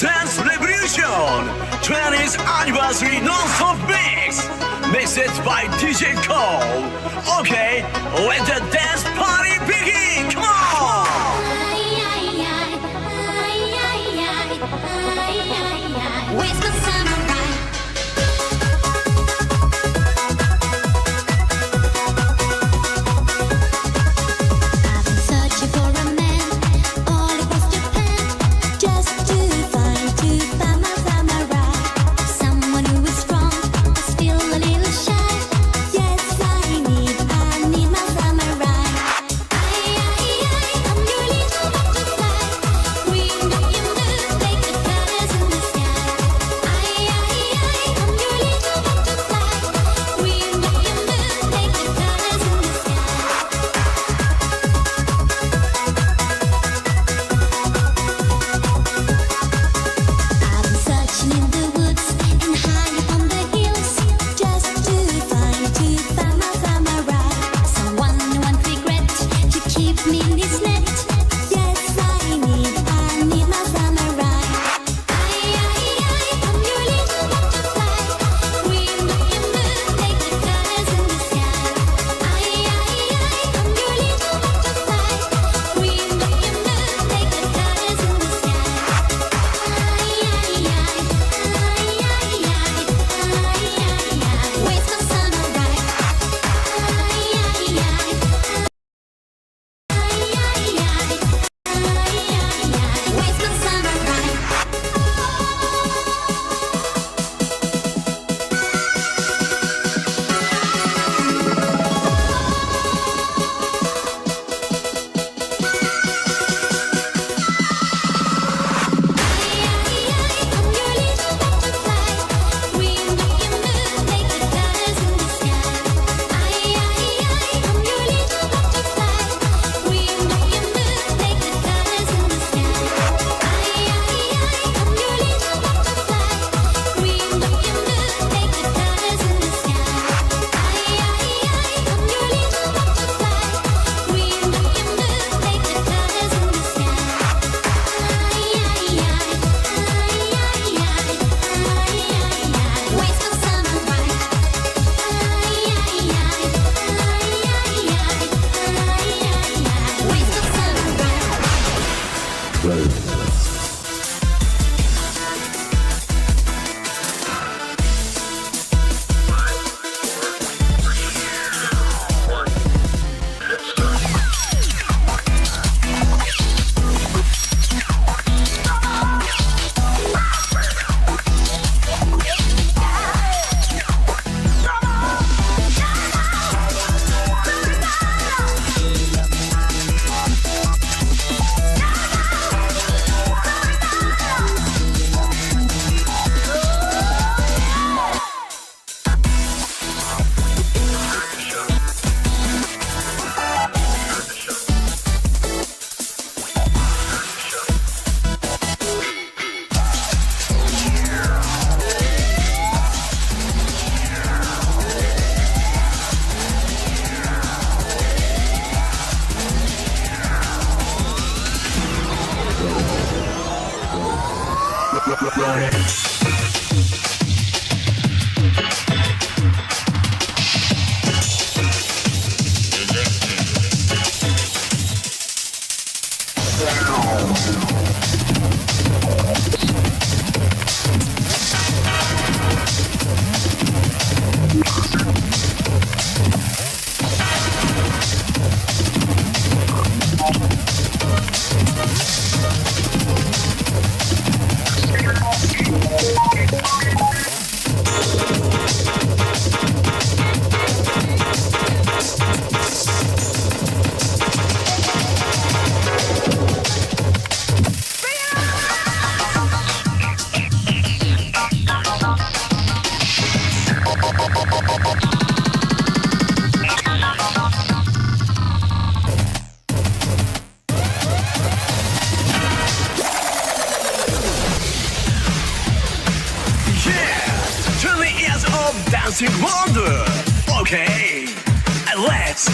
Dance Revolution 20th Anniversary Non-Stop Mix, mixed by DJ Cole. Okay, let the dance party begin. Come on! Where's the samurai? I've been searching for a man all across Japan, just to find my samurai. Someone who is strong, but still a little shy. Yes, I need my samurai. I'm your little butterfly. Green up your moon, like the colors in the sky. I'm your little butterfly. Green up your moon, like the colors in the sky. I've been searching in the woods and high up on the hills, just to find my samurai. Someone who won't regret to keep me in his net. Yes, I need my samurai. I'm your little butterfly. Green up your moon, like the colors in the sky. I'm your little butterfly. Green up your moon, like the colors in the sky. Where's my samurai? Where's my samurai? I'm your little butterfly. Green up your moon, like the colors in the sky. I'm your little butterfly. Green up your moon, like the colors in the sky. I'm your little butterfly. Green up your moon, like the colors in the sky. I'm your little butterfly. Green up your moon, like the colors in the sky. Where's my samurai? Where's my samurai? Dancing Wonder. Okay, let's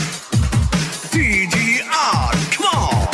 DDR. Come on.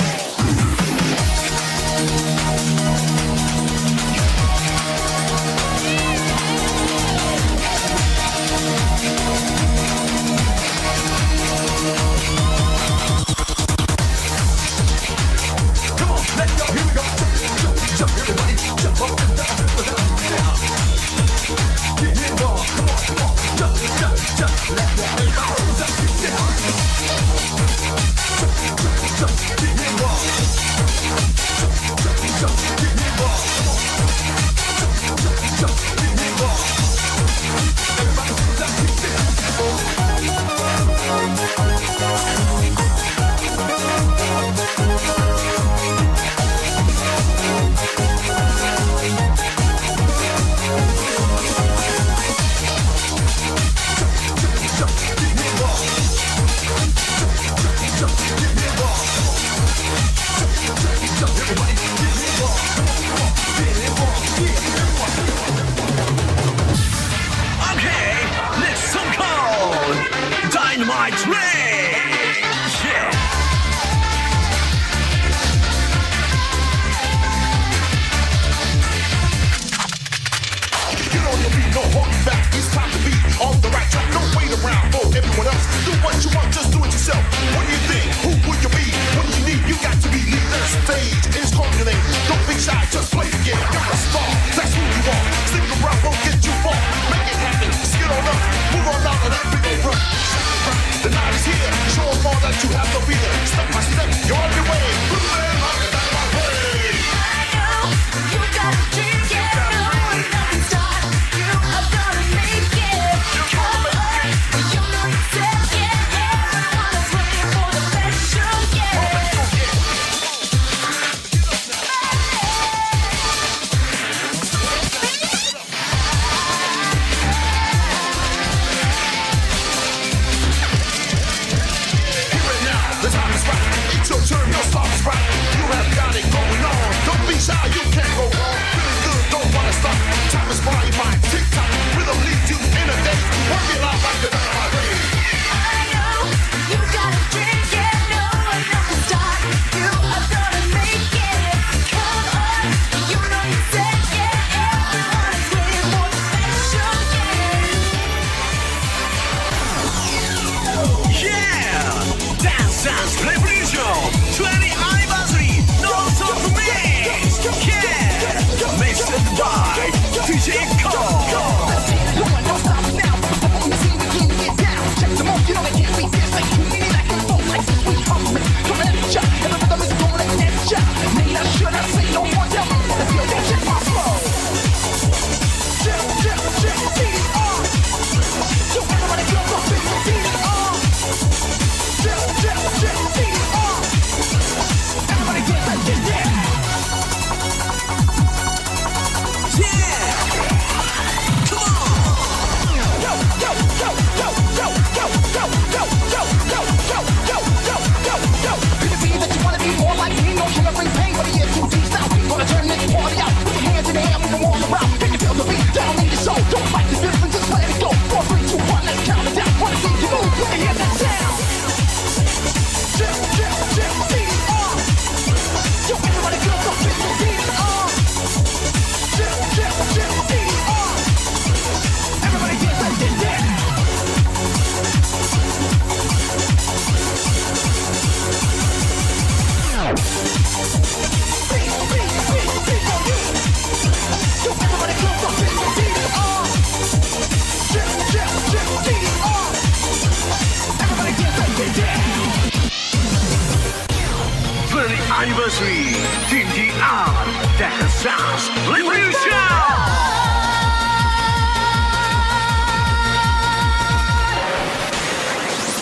Anniversary DDR Dance Sounds Revolution.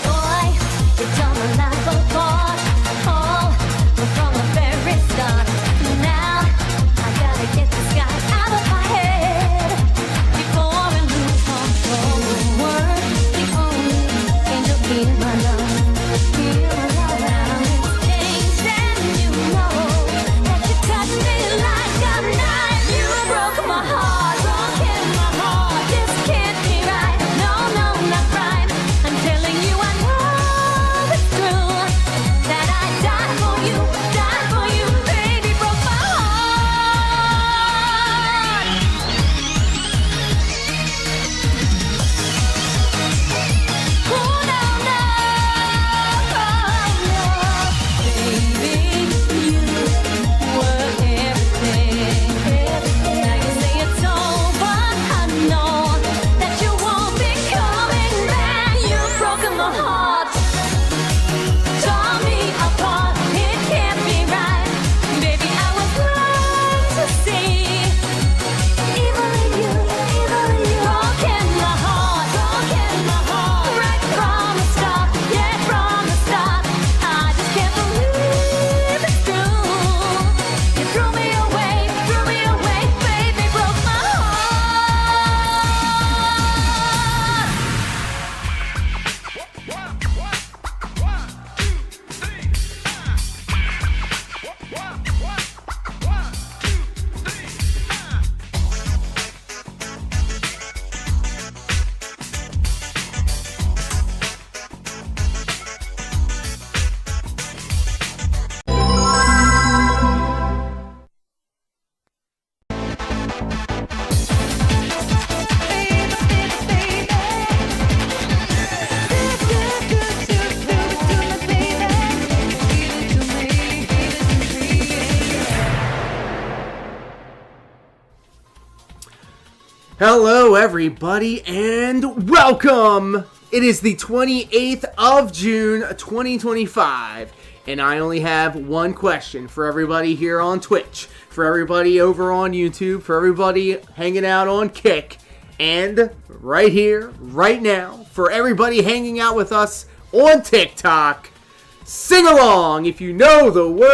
Boy, you've done a lot before, all from the very start. Now I gotta get this guy out of my head before I lose control. The word, the only angel in my love. Feel my love now. It's changed and you know that you touch me like a knife. You broke Hello everybody and welcome! It is the 28th of June 2025 and I only have one question for everybody here on Twitch, for everybody over on YouTube, for everybody hanging out on Kick, and right here, right now, for everybody hanging out with us on TikTok. Sing along if you know the words!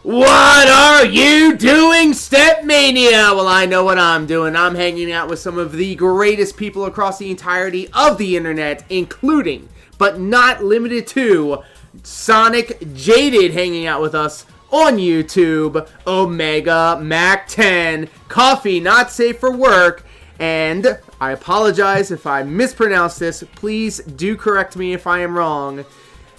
What are you doing, Stepmania? Well, I know what I'm doing. I'm hanging out with some of the greatest people across the entirety of the internet, including, but not limited to, Sonic Jaded hanging out with us on YouTube, Omega Mac 10, Coffee Not Safe for Work, and I apologize if I mispronounce this. Please do correct me if I am wrong.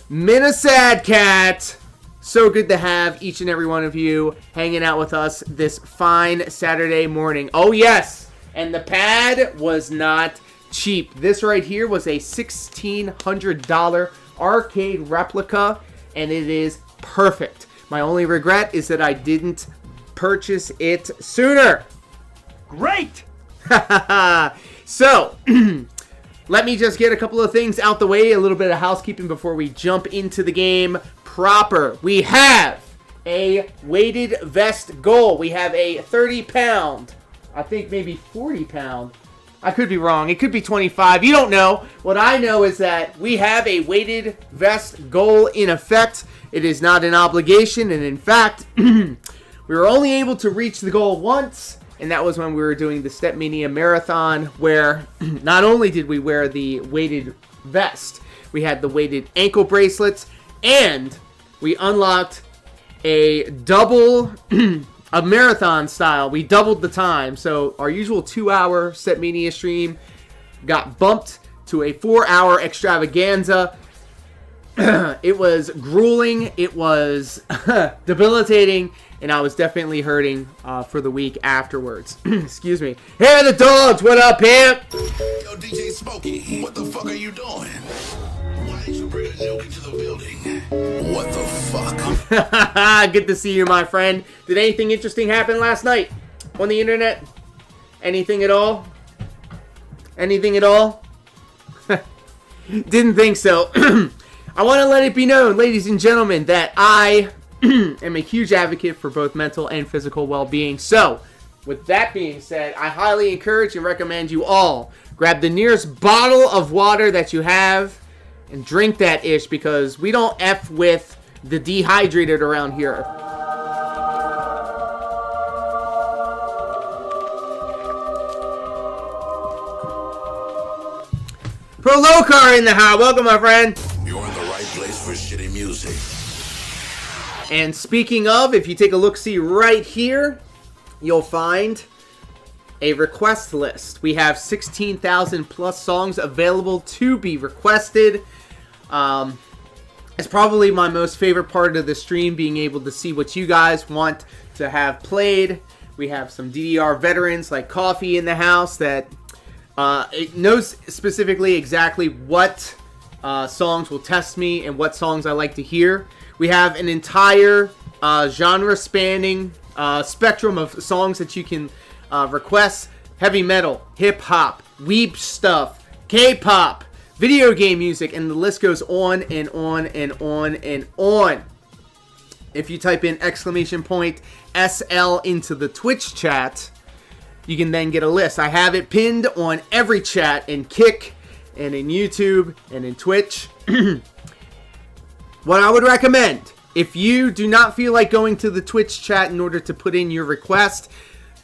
Minasadcat. So good to have each and every one of you hanging out with us this fine Saturday morning. Oh yes, and the pad was not cheap. This right here was a $1,600 arcade replica, and it is perfect. My only regret is that I didn't purchase it sooner. Great! So, let me just get a couple of things out the way, a little bit of housekeeping before we jump into the game proper. We have a weighted vest goal. We have a 30-pound, I think maybe 40-pound. I could be wrong. It could be 25. You don't know. What I know is that we have a weighted vest goal in effect. It is not an obligation, and in fact, we were only able to reach the goal once, and that was when we were doing the Stepmania Marathon, where not only did we wear the weighted vest, we had the weighted ankle bracelets, and we unlocked a double, a marathon style. We doubled the time. So our usual 2-hour Stepmania stream got bumped to a 4-hour extravaganza. It was grueling. It was debilitating. And I was definitely hurting for the week afterwards. Excuse me. Here are the dogs. What up, Pimp? Yo, DJ Smokey, what the fuck are you doing? Why did you bring a joke into the building? What the fuck? Good to see you, my friend. Did anything interesting happen last night on the internet? Anything at all? Anything at all? Didn't think so. I want to let it be known, ladies and gentlemen, that I am a huge advocate for both mental and physical well-being. So, with that being said, I highly encourage and recommend you all grab the nearest bottle of water that you have and drink that ish, because we don't F with the dehydrated around here. Prolocar in the house. Welcome, my friend. You're in the right place for shitty music. And speaking of, if you take a look-see right here, you'll find a request list. We have 16,000 plus songs available to be requested. It's probably my most favorite part of the stream, being able to see what you guys want to have played. We have some DDR veterans like Coffee in the house that it knows specifically exactly what songs will test me and what songs I like to hear. We have an entire genre-spanning spectrum of songs that you can request. Heavy metal, hip-hop, weeb stuff, K-pop, video game music, and the list goes on and on and on and on. If you type in !SL into the Twitch chat, you can then get a list. I have it pinned on every chat in Kick and in YouTube and in Twitch. What I would recommend, if you do not feel like going to the Twitch chat in order to put in your request,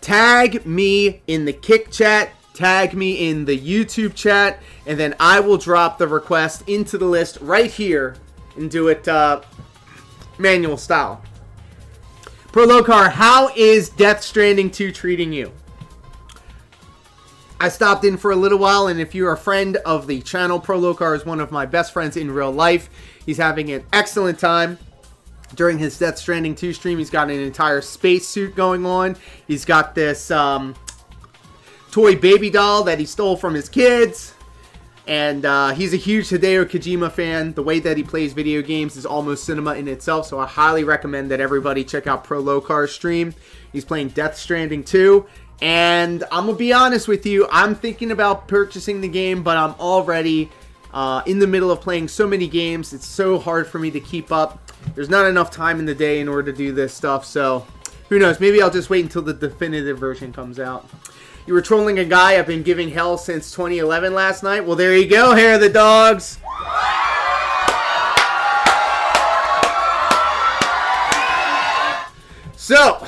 tag me in the Kick chat, tag me in the YouTube chat, and then I will drop the request into the list right here and do it manual style. Prolocar, how is Death Stranding 2 treating you? I stopped in for a little while, and if you're a friend of the channel, Prolocar is one of my best friends in real life. He's having an excellent time. During his Death Stranding 2 stream, he's got an entire spacesuit going on. He's got this toy baby doll that he stole from his kids. And he's a huge Hideo Kojima fan. The way that he plays video games is almost cinema in itself, so I highly recommend that everybody check out Pro Locar's stream. He's playing Death Stranding 2. And I'm going to be honest with you, I'm thinking about purchasing the game, but I'm already in the middle of playing so many games. It's so hard for me to keep up. There's not enough time in the day in order to do this stuff, so who knows? Maybe I'll just wait until the definitive version comes out. You were trolling a guy I've been giving hell since 2011 last night. Well, there you go, Hair of the Dogs. So,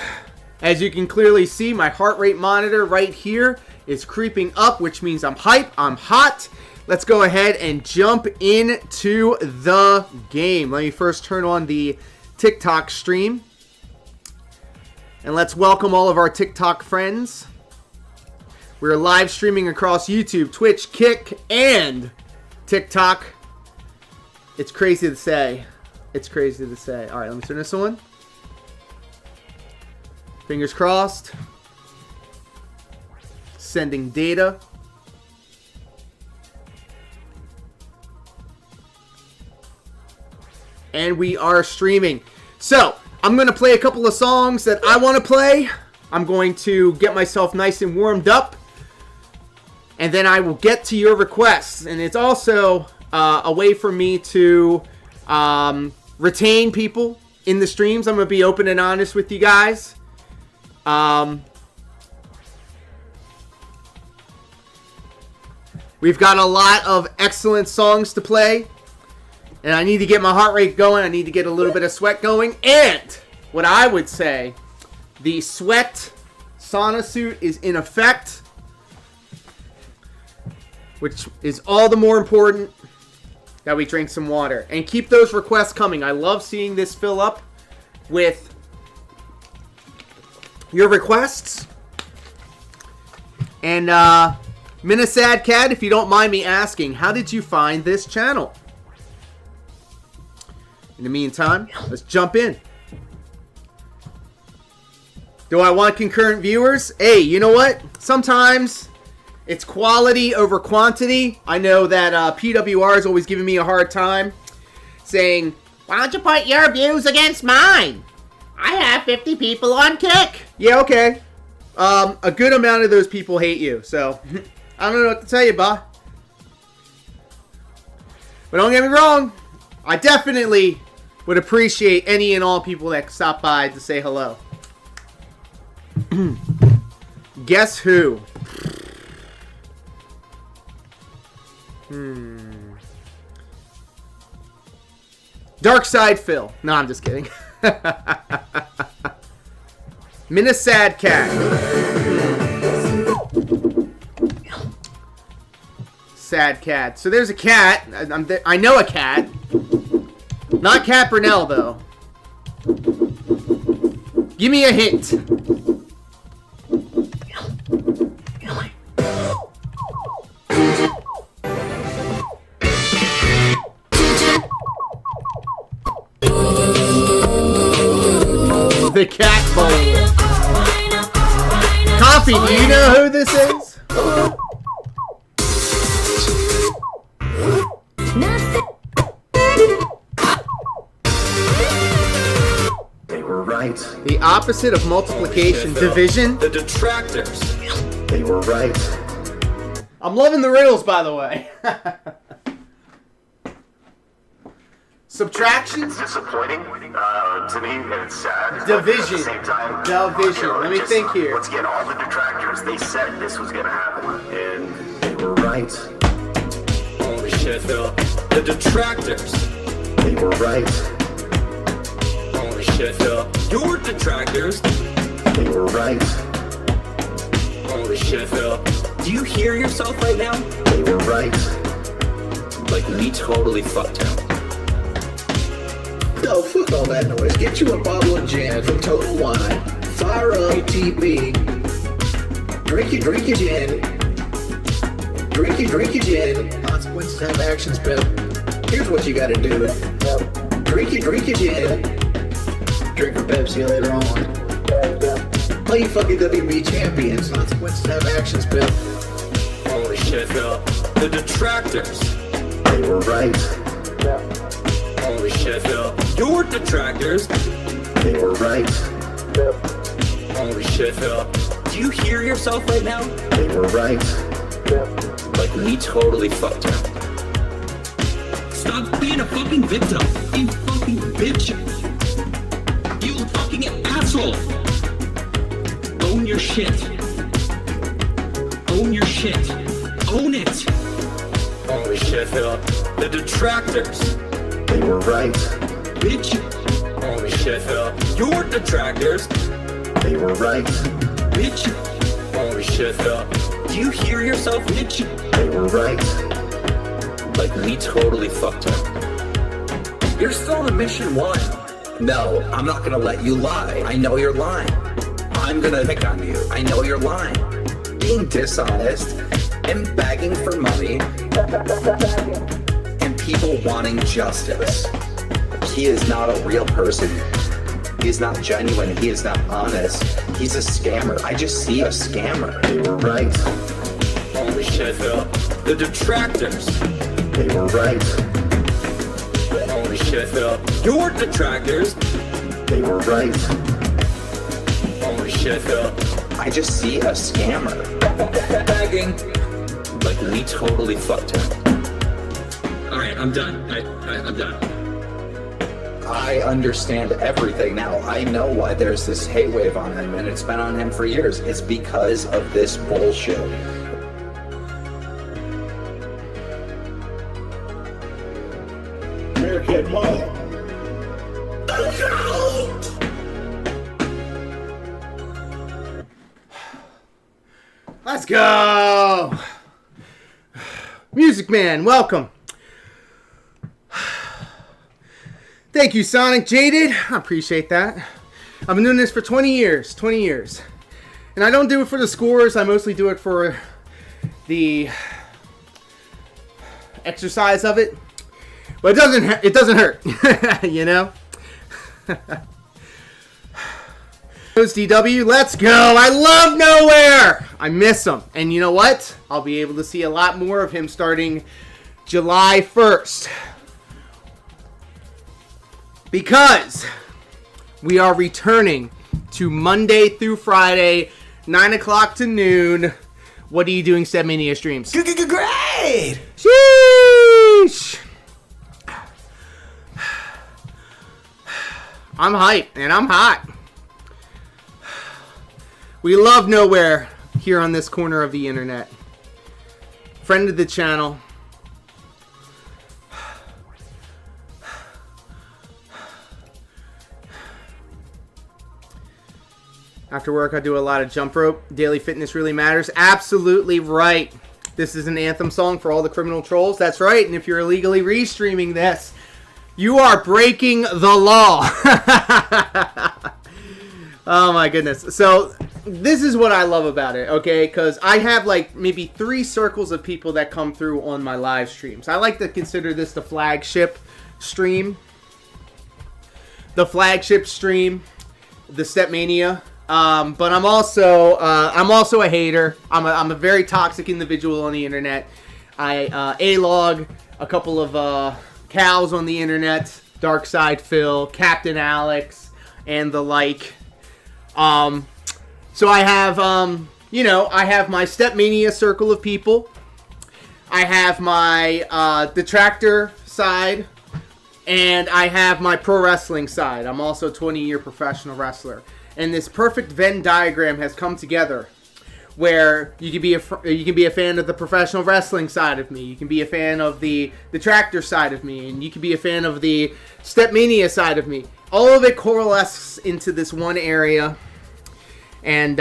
as you can clearly see, my heart rate monitor right here is creeping up, which means I'm hype, I'm hot. Let's go ahead and jump into the game. Let me first turn on the TikTok stream. And let's welcome all of our TikTok friends. We're live streaming across YouTube, Twitch, Kick, and TikTok. It's crazy to say. It's crazy to say. All right, let me turn this on. Fingers crossed. Sending data. And we are streaming. So, I'm going to play a couple of songs that I want to play. I'm going to get myself nice and warmed up. And then I will get to your requests. And it's also a way for me to retain people in the streams. I'm going to be open and honest with you guys. We've got a lot of excellent songs to play. And I need to get my heart rate going. I need to get a little bit of sweat going. And what I would say, the sweat sauna suit is in effect, which is all the more important that we drink some water. And keep those requests coming. I love seeing this fill up with your requests. And Minasad Cat, if you don't mind me asking, how did you find this channel? In the meantime, let's jump in. Do I want concurrent viewers? Hey, you know what? Sometimes it's quality over quantity. I know that PWR is always giving me a hard time, saying, why don't you put your views against mine? I have 50 people on Kick. Yeah, okay. A good amount of those people hate you, so I don't know what to tell you, bah. But don't get me wrong, I definitely would appreciate any and all people that stop by to say hello. Guess who? DarksydePhil. No, I'm just kidding. Minasad Cat. Sad cat. So there's a cat. I know a cat. Not Cat Brunel, though. Give me a hint. The cat bowl. Coffee, do you know who this is? They were right. The opposite of multiplication, division. The detractors. They were right. I'm loving the riddles, by the way. Subtraction? It's disappointing to me, and it's sad. Division. At the same time, Division. Let me think here. Once again, all the detractors, they said this was going to happen, and they were right. Holy shit, Phil. The detractors. They were right. Holy shit, Phil. Your detractors. They were right. Holy shit, Phil. Do you hear yourself right now? They were right. Like, we totally fucked him. No, fuck all that noise. Get you a bottle of gin from Total Wine. Fire up your TV. Drink your gin. Drink your gin. Consequences have actions, Bill. Here's what you gotta do. Drink your gin. Drink a Pepsi later on. Play fucking WB champions. Consequences have actions, Bill. Holy shit, Phil. The detractors. They were right. Holy shit, Phil. Your detractors. They were right. Holy shit, Phil. Do you hear yourself right now? They were right. Like, we totally fucked up. Stop being a fucking victim. You fucking bitch. You fucking asshole. Own your shit. Own your shit. Own it. Holy shit, Phil. The detractors. They were right. Bitch. Holy shit, Phil. Your detractors. They were right. Bitch. Holy shit, Phil. Do you hear yourself, bitch? They were right. Like, we totally fucked up. You're still in mission 1. No, I'm not gonna let you lie. I know you're lying. I'm gonna pick on you. I know you're lying. Being dishonest and begging for money and people wanting justice. He is not a real person. He is not genuine. He is not honest. He's a scammer. I just see a scammer. They were right. Holy shit, Phil. The detractors. They were right. Holy shit, Phil. Your detractors. They were right. Holy shit, Phil. I just see a scammer. Begging. Like, we totally fucked him. Alright, I'm done. I'm done. I understand everything now. I know why there's this hate wave on him, and it's been on him for years. It's because of this bullshit. American Mall. Let's go! Music Man, welcome. Thank you, Sonic Jaded. I appreciate that. I've been doing this for 20 years. 20 years. And I don't do it for the scores. I mostly do it for the exercise of it. But it doesn't hurt. You know? DW, let's go. I love Nowhere. I miss him. And you know what? I'll be able to see a lot more of him starting July 1st. Because we are returning to Monday through Friday, 9 o'clock to noon. What are you doing, Stepmania streams? Great! Sheesh! I'm hyped and I'm hot. We love Nowhere here on this corner of the internet. Friend of the channel. After work, I do a lot of jump rope. Daily fitness really matters. Absolutely right. This is an anthem song for all the criminal trolls. That's right. And if you're illegally restreaming this, you are breaking the law. Oh my goodness. So this is what I love about it, okay? Because I have like maybe 3 circles of people that come through on my live streams. I like to consider this the flagship stream. The flagship stream. The Stepmania. But I'm also a hater. I'm a very toxic individual on the internet. I A-log a couple of cows on the internet, DarksydePhil, Captain Alex, and the like. So I have I have my Stepmania circle of people. I have my detractor side, and I have my pro wrestling side. I'm also a 20-year professional wrestler. And this perfect Venn diagram has come together, where you can be a fan of the professional wrestling side of me, you can be a fan of the detractor side of me, and you can be a fan of the Stepmania side of me. All of it coalesces into this one area. And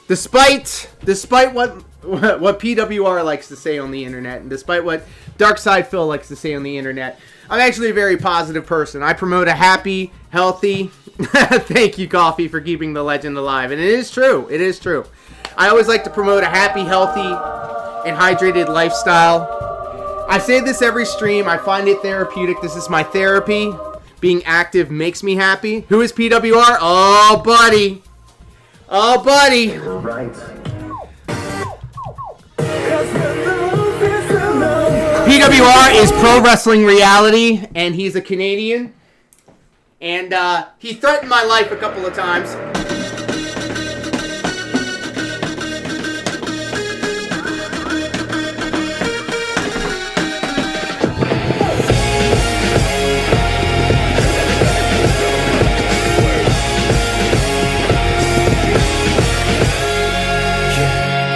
despite what PWR likes to say on the internet, and despite what DarksydePhil likes to say on the internet, I'm actually a very positive person. I promote a happy, healthy. Thank you, Coffee, for keeping the legend alive. And it is true. It is true. I always like to promote a happy, healthy, and hydrated lifestyle. I say this every stream. I find it therapeutic. This is my therapy. Being active makes me happy. Who is PWR? Oh, buddy. Oh, buddy. They were right. PWR is Pro Wrestling Reality, and he's a Canadian. And he threatened my life a couple of times.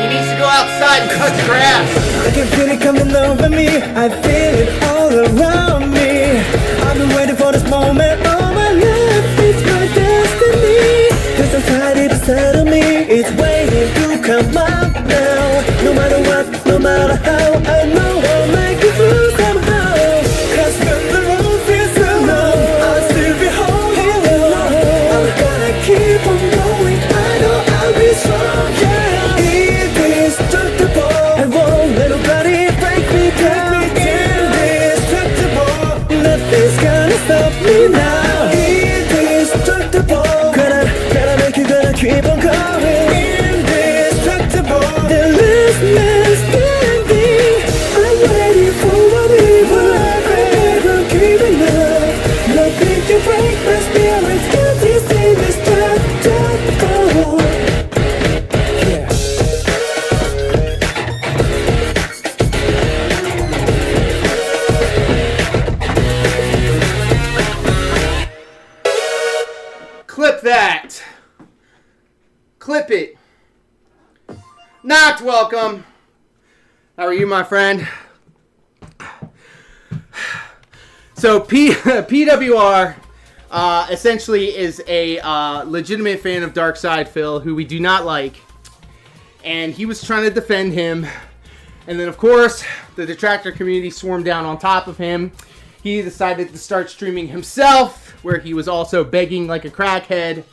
He needs to go outside and cut the grass. I can feel it coming over me. I feel it all around me. I've been waiting for this moment all my life. It's my destiny. Cause I'm tired inside of me. It's waiting to come out now. No matter what, no matter how, I know I'll make it through somehow. Cause when the road feels so long, I'll still be holding on. I'm gonna keep on going. I know I'll be strong. Yeah, indestructible. I won't let nobody break me down. Indestructible. Nothing's gonna stop me now. Indestructible. Gotta make you gonna keep on going. Indestructible. The last man standing. I'm waiting for whatever. I'm keeping up. Nothing can break my spirit. Cause it's indestructible. Yeah. Clip that. Clip it. Not welcome. How are you, my friend? So PWR essentially is a legitimate fan of DarksydePhil, who we do not like, and he was trying to defend him, and then of course the detractor community swarmed down on top of him. He decided to start streaming himself, where he was also begging like a crackhead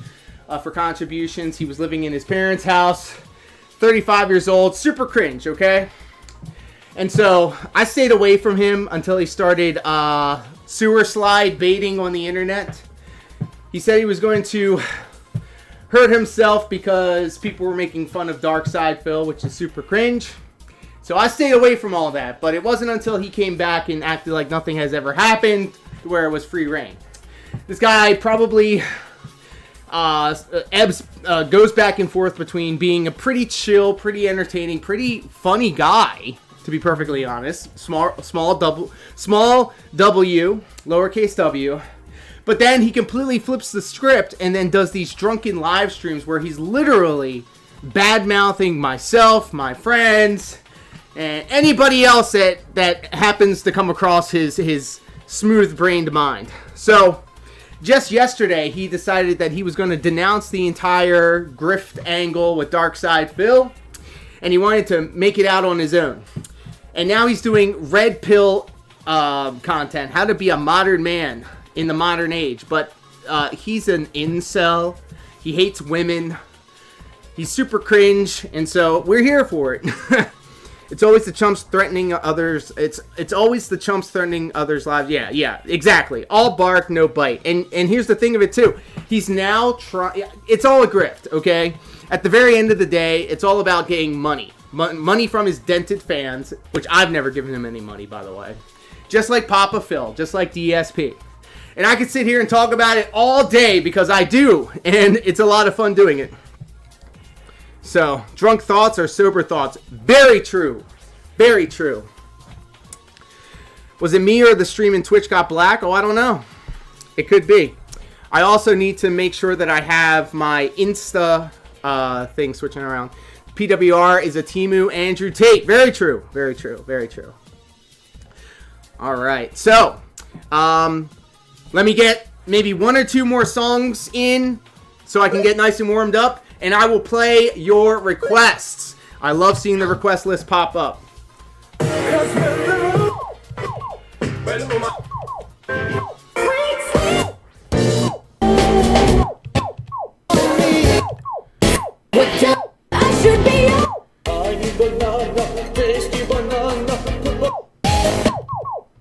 for contributions. He was living in his parents' house, 35 years old, super cringe, okay? And so I stayed away from him until he started sewer slide baiting on the internet. He said he was going to hurt himself because people were making fun of DarksydePhil, which is super cringe. So I stayed away from all that, but it wasn't until he came back and acted like nothing has ever happened where it was free reign. This guy probably goes back and forth between being a pretty chill, pretty entertaining, pretty funny guy, to be perfectly honest. Small W, lowercase w. But then he completely flips the script and then does these drunken live streams where he's literally bad-mouthing myself, my friends, and anybody else that happens to come across his smooth-brained mind. So just yesterday, he decided that he was going to denounce the entire grift angle with DarksydePhil, and he wanted to make it out on his own. And now he's doing red pill content, how to be a modern man in the modern age. But he's an incel. He hates women. He's super cringe, and so we're here for it. It's always the chumps threatening others. It's always the chumps threatening others' lives. Yeah, exactly. All bark, no bite. And here's the thing of it too. He's now trying. It's all a grift, okay? At the very end of the day, it's all about getting money. Money from his dented fans, which I've never given him any money, by the way. Just like Papa Phil, just like DSP. And I could sit here and talk about it all day because I do, and it's a lot of fun doing it. So, drunk thoughts are sober thoughts. Very true. Very true. Was it me or the stream in Twitch got black? Oh, I don't know. It could be. I also need to make sure that I have my Insta thing switching around. PWR is a Timu Andrew Tate. Very true. Very true. Very true. All right. So, let me get maybe one or two more songs in so I can get nice and warmed up. And I will play your requests. I love seeing the request list pop up.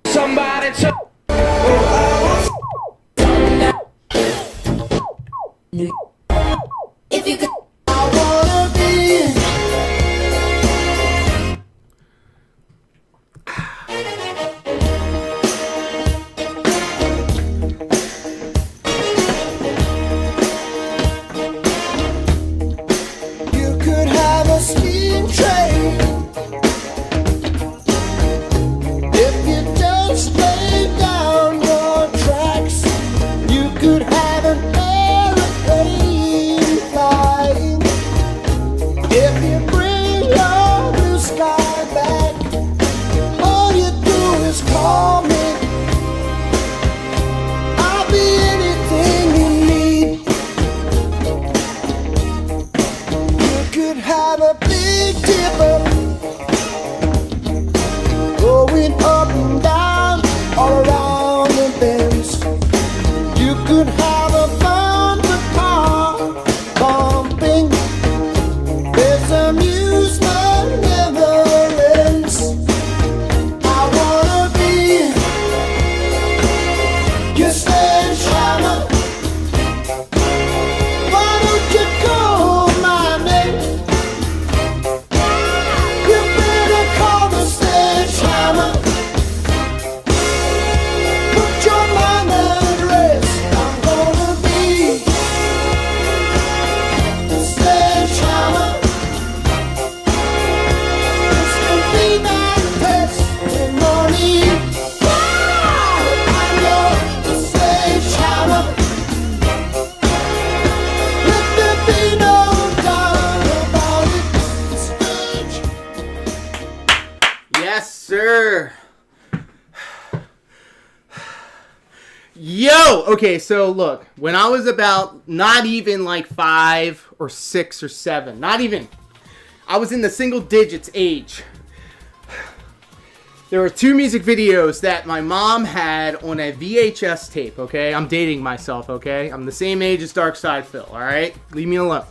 Somebody If you could, I wanna be. have a big dipper going up and down all around the bends. You could have a bumper car bumping. This amusement never ends. I wanna be your sledgehammer. Why don't you call my name? You better call the sledgehammer. Put your mind at rest. I'm gonna be the sledgehammer. This could be my testimony. I'm the sledgehammer. Let there be no doubt about it. Yes, sir. Yo! Okay, so look, when I was about not even like 5 or 6 or 7, not even, I was in the single digits age. There were 2 music videos that my mom had on a VHS tape, okay? I'm dating myself, okay? I'm the same age as DarksydePhil, alright? Leave me alone.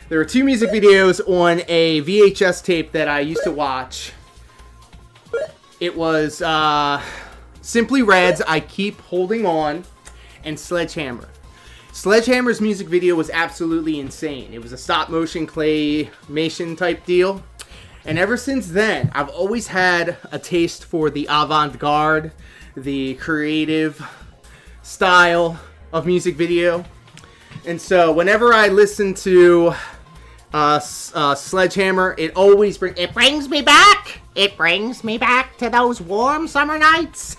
There were 2 music videos on a VHS tape that I used to watch. It was Simply Red's I Keep Holding On and Sledgehammer. Sledgehammer's music video was absolutely insane. It was a stop motion claymation type deal. And ever since then, I've always had a taste for the avant-garde, the creative style of music video. And so whenever I listen to Sledgehammer, it always brings me back. It brings me back to those warm summer nights.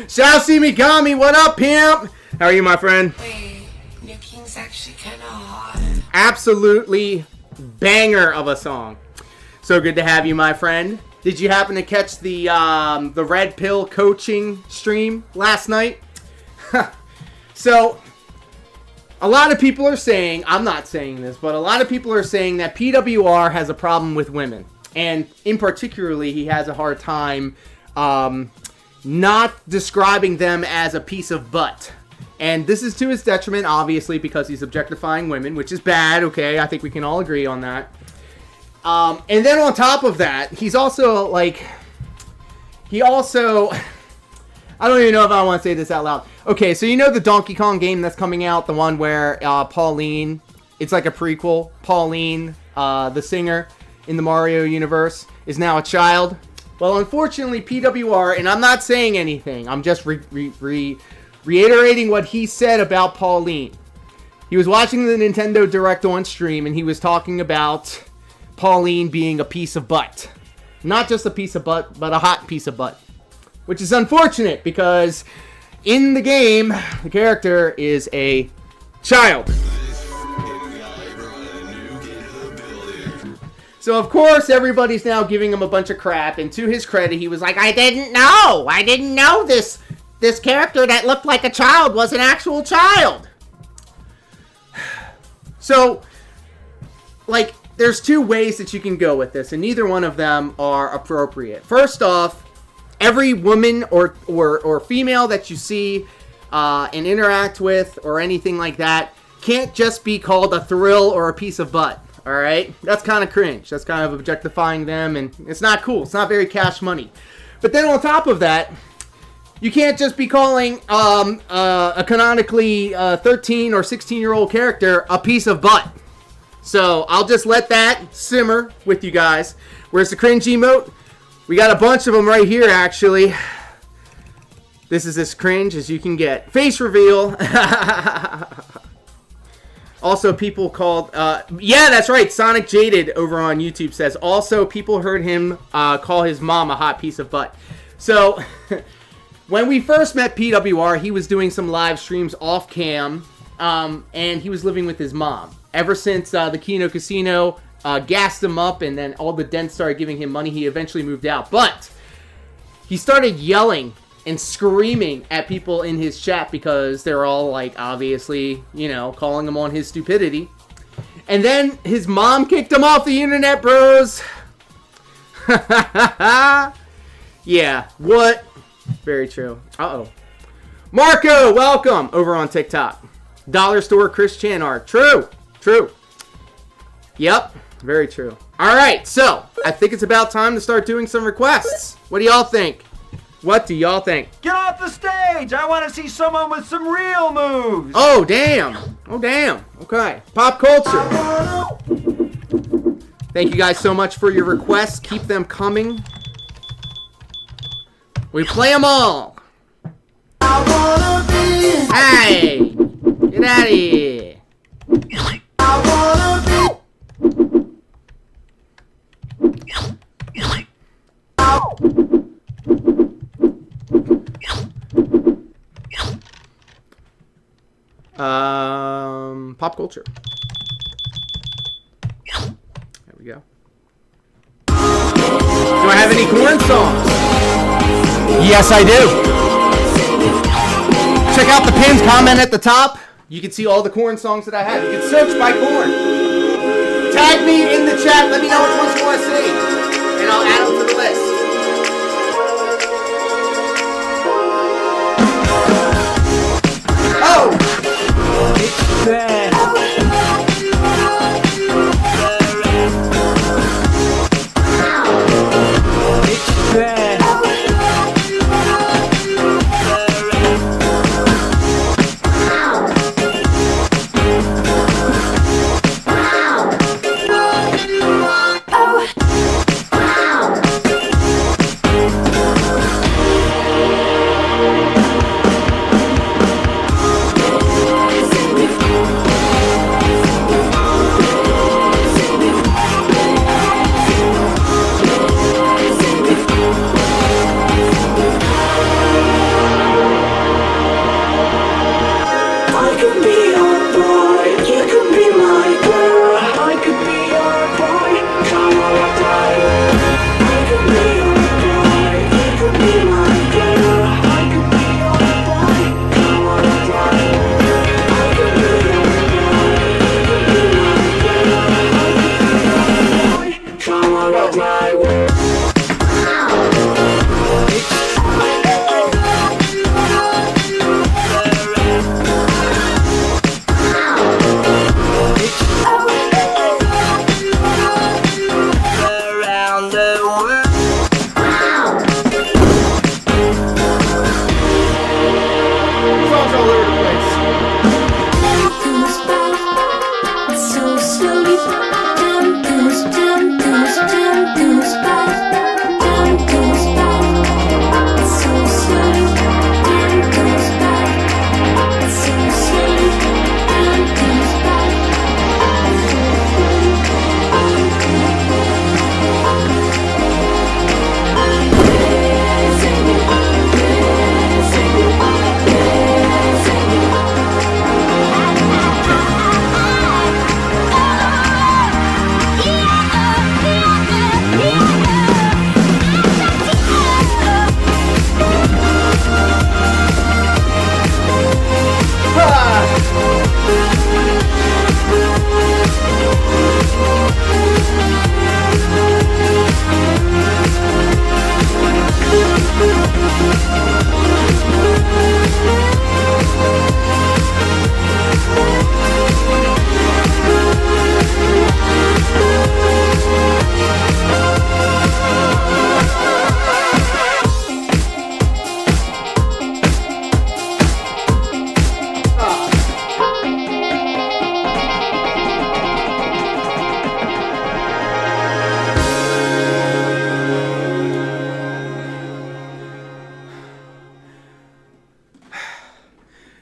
Shaughnessy Megami, what up, pimp? How are you, my friend? Wait, New King's actually kind of hot. Absolutely banger of a song. So good to have you, my friend. Did you happen to catch the Red Pill coaching stream last night? So, a lot of people are saying, I'm not saying this, but a lot of people are saying that PWR has a problem with women. And in particularly, he has a hard time not describing them as a piece of butt. And this is to his detriment, obviously, because he's objectifying women, which is bad, okay? I think we can all agree on that. And then on top of that, he's also, like, I don't even know if I want to say this out loud. Okay, so you know the Donkey Kong game that's coming out, the one where Pauline, it's like a prequel, Pauline, the singer in the Mario universe, is now a child. Well, unfortunately, PWR, and I'm not saying anything, I'm just reiterating what he said about Pauline. He was watching the Nintendo Direct on stream, and he was talking about Pauline being a piece of butt. Not just a piece of butt, but a hot piece of butt. Which is unfortunate, because in the game, the character is a child. So, of course, everybody's now giving him a bunch of crap, and to his credit, he was like, I didn't know this character that looked like a child was an actual child. So, like, there's 2 ways that you can go with this, and neither one of them are appropriate. First off, every woman or female that you see and interact with or anything like that can't just be called a thrill or a piece of butt. Alright? That's kind of cringe. That's kind of objectifying them, and it's not cool. It's not very cash money. But then on top of that, you can't just be calling a canonically 13 or 16-year-old character a piece of butt. So I'll just let that simmer with you guys. Where's the cringe emote? We got a bunch of them right here, actually. This is as cringe as you can get. Face reveal. Also, people called... yeah, that's right. Sonic Jaded over on YouTube says, also, people heard him call his mom a hot piece of butt. So, when we first met PWR, he was doing some live streams off cam, and he was living with his mom. Ever since the Kino Casino gassed him up, and then all the dents started giving him money, he eventually moved out. But he started yelling and screaming at people in his chat because they're all like obviously, you know, calling him on his stupidity. And then his mom kicked him off the internet, bros. Yeah, what? Very true. Uh-oh. Marco, welcome over on TikTok. Dollar Store Chris Chanard. True. True. Yep. Very true. All right, so I think it's about time to start doing some requests. What do y'all think? What do y'all think? Get off the stage! I want to see someone with some real moves! Oh, damn. Oh, damn. Okay. Pop culture. Thank you guys so much for your requests. Keep them coming. We play them all. Hey! Get out of here. Pop culture. There we go. Do I have any corn songs? Yes, I do. Check out the pinned comment at the top. You can see all the corn songs that I have. You can search by corn. Tag me in the chat. Let me know which ones you want to see, and I'll add them to the list. Oh!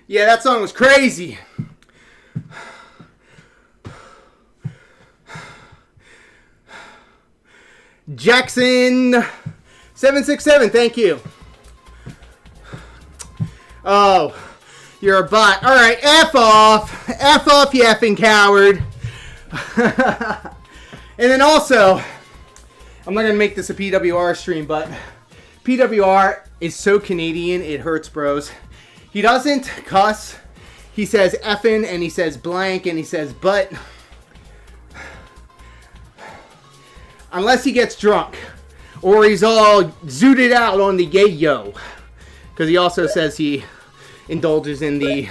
Yeah, that song was crazy. Jackson767, thank you. Oh, you're a bot. All right, F off. F off, you effing coward. And then also, I'm not going to make this a PWR stream, but PWR is so Canadian, it hurts, bros. He doesn't cuss. He says effing, and he says blank, and he says but. Unless he gets drunk. Or he's all zooted out on the yayo. Because he also says he indulges in the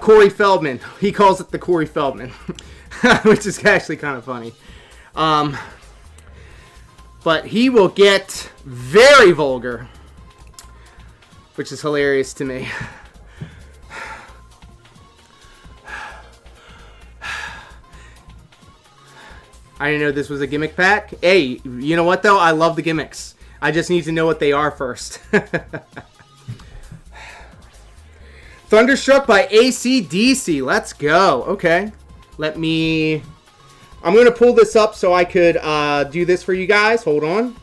Corey Feldman. He calls it the Corey Feldman. Which is actually kind of funny. But he will get very vulgar. Which is hilarious to me. I didn't know this was a gimmick pack. Hey, you know what though? I love the gimmicks. I just need to know what they are first. Thunderstruck by AC/DC. Let's go. Okay. I'm going to pull this up so I could do this for you guys. Hold on.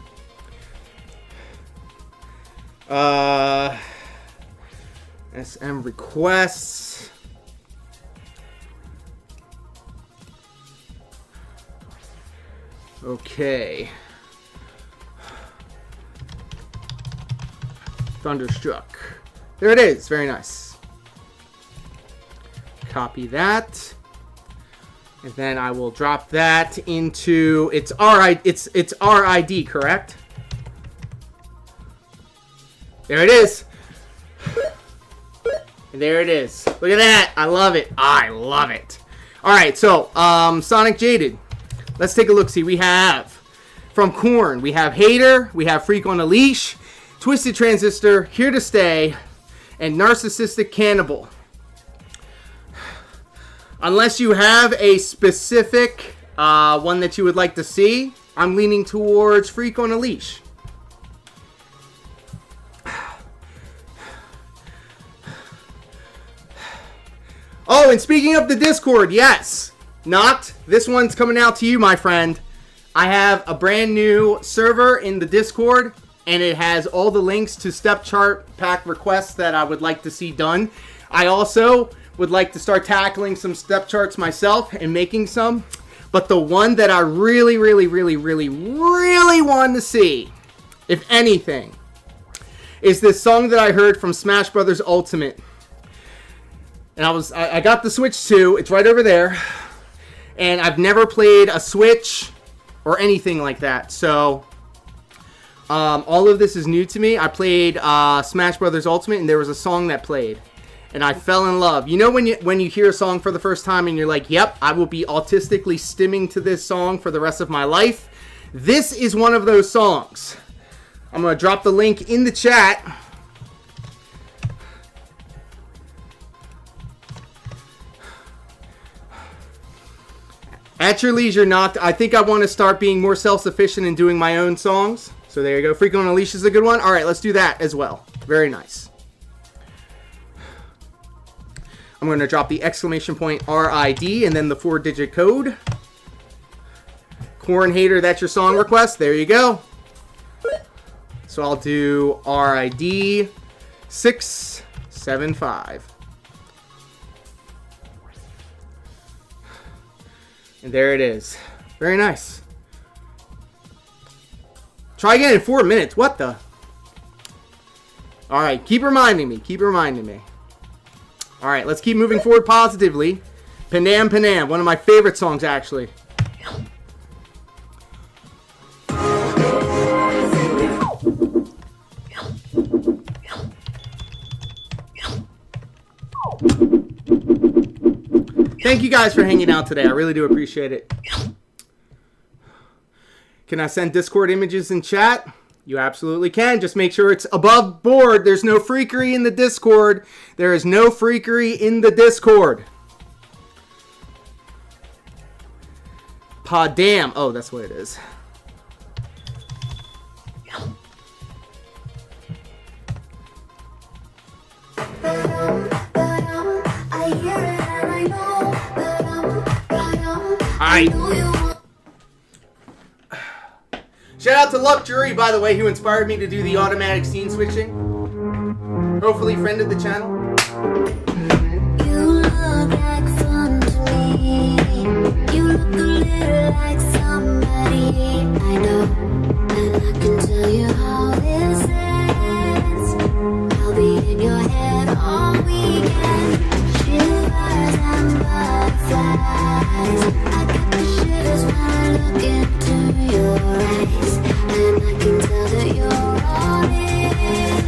SM requests. Okay. Thunderstruck. There it is. Very nice. Copy that. And then I will drop that into it's RID, correct? There it is. And there it is. Look at that. I love it. I love it. Alright, so Sonic Jaded. Let's take a look. See, we have from Korn, we have Hater, we have Freak on a Leash, Twisted Transistor, Here to Stay, and Narcissistic Cannibal. Unless you have a specific one that you would like to see, I'm leaning towards Freak on a Leash. Oh, and speaking of the Discord, yes. Not. This one's coming out to you, my friend. I have a brand new server in the Discord, and it has all the links to step chart pack requests that I would like to see done. I also would like to start tackling some step charts myself and making some. But the one that I really want to see, if anything, is this song that I heard from Smash Brothers Ultimate. And I got the Switch 2. It's right over there. And I've never played a Switch or anything like that. So, all of this is new to me. I played Smash Brothers Ultimate, and there was a song that played. And I fell in love. You know when you hear a song for the first time, and you're like, yep, I will be autistically stimming to this song for the rest of my life? This is one of those songs. I'm going to drop the link in the chat. At your leisure, not. I think I want to start being more self-sufficient and doing my own songs. So there you go. Freak on a Leash is a good one. All right, let's do that as well. Very nice. I'm going to drop the exclamation point RID and then the 4-digit code. Corn Hater, that's your song request. There you go. So I'll do RID 675. And there it is. Very nice. Try again in 4 minutes. What the? Alright, keep reminding me. Keep reminding me. Alright, let's keep moving forward positively. Panam Panam. One of my favorite songs, actually. Thank you guys for hanging out today. I really do appreciate it. Can I send Discord images in chat? You absolutely can. Just make sure it's above board. There's no freakery in the Discord. There is no freakery in the Discord. Padam. Oh, that's what it is. Shout out to Luxury, by the way, who inspired me to do the automatic scene switching. Hopefully friend of the channel. You look like fun to me. You look a little like somebody I know, and I can tell you how eyes. I get the shivers when I look into your eyes. And I can tell that you're on it,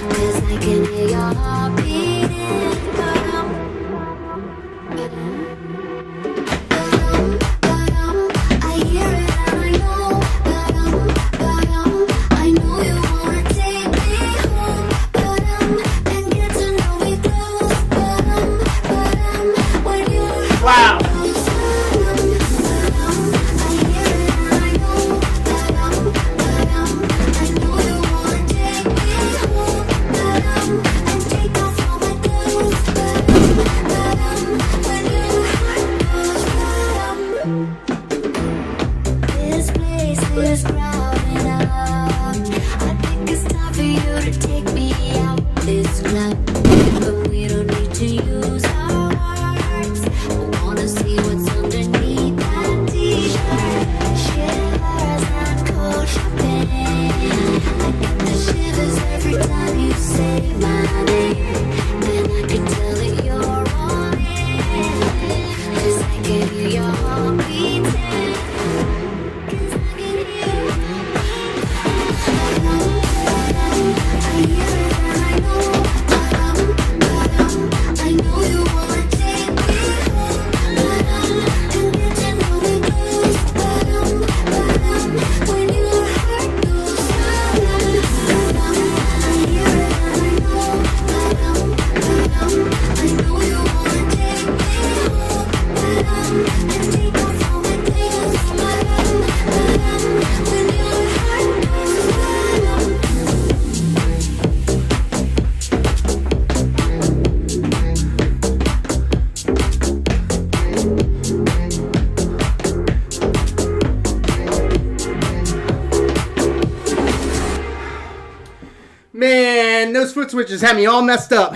'cause I can hear your heart beating. I hear it and I know. I know you wanna take me home. And get to know me close. When you're Wow. This place is crowded up. I think it's time for you to take me out this club. But we don't need to use our words. I wanna see what's underneath that t-shirt. Shivers and cold shopping. I get the shivers every time you say my name. And I can tell that you're on it, 'cause I can hear your heart beating. 'Cause I can hear. I hear it and I know. I know you wanna take me home. And get to know me close. When your heart goes. I hear it and I know. I know you wanna take me home. And take off all my clothes. When your heart goes. Man, those foot switches had me all messed up.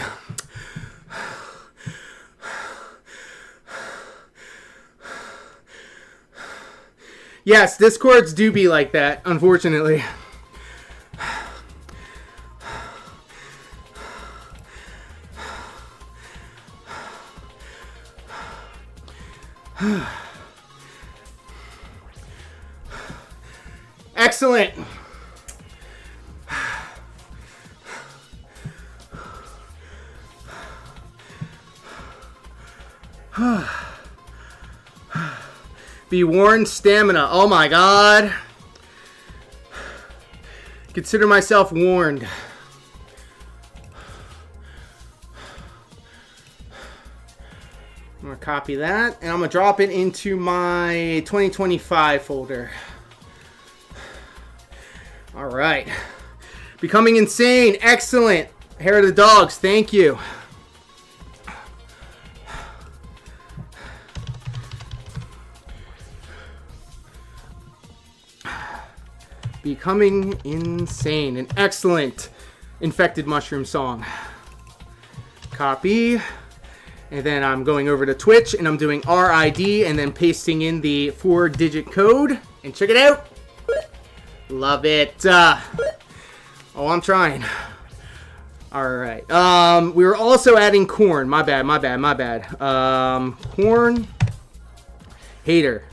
Yes, Discords do be like that, unfortunately. Excellent. Be warned, stamina. Oh my god. Consider myself warned. I'm going to copy that, and I'm going to drop it into my 2025 folder. Alright. Becoming insane. Excellent. Hair of the dogs. Thank you. Becoming insane. An excellent infected mushroom song. Copy. And then I'm going over to Twitch and I'm doing RID and then pasting in the 4-digit code. And check it out. Love it. Oh, I'm trying. Alright. We were also adding corn. My bad. Corn. Hater.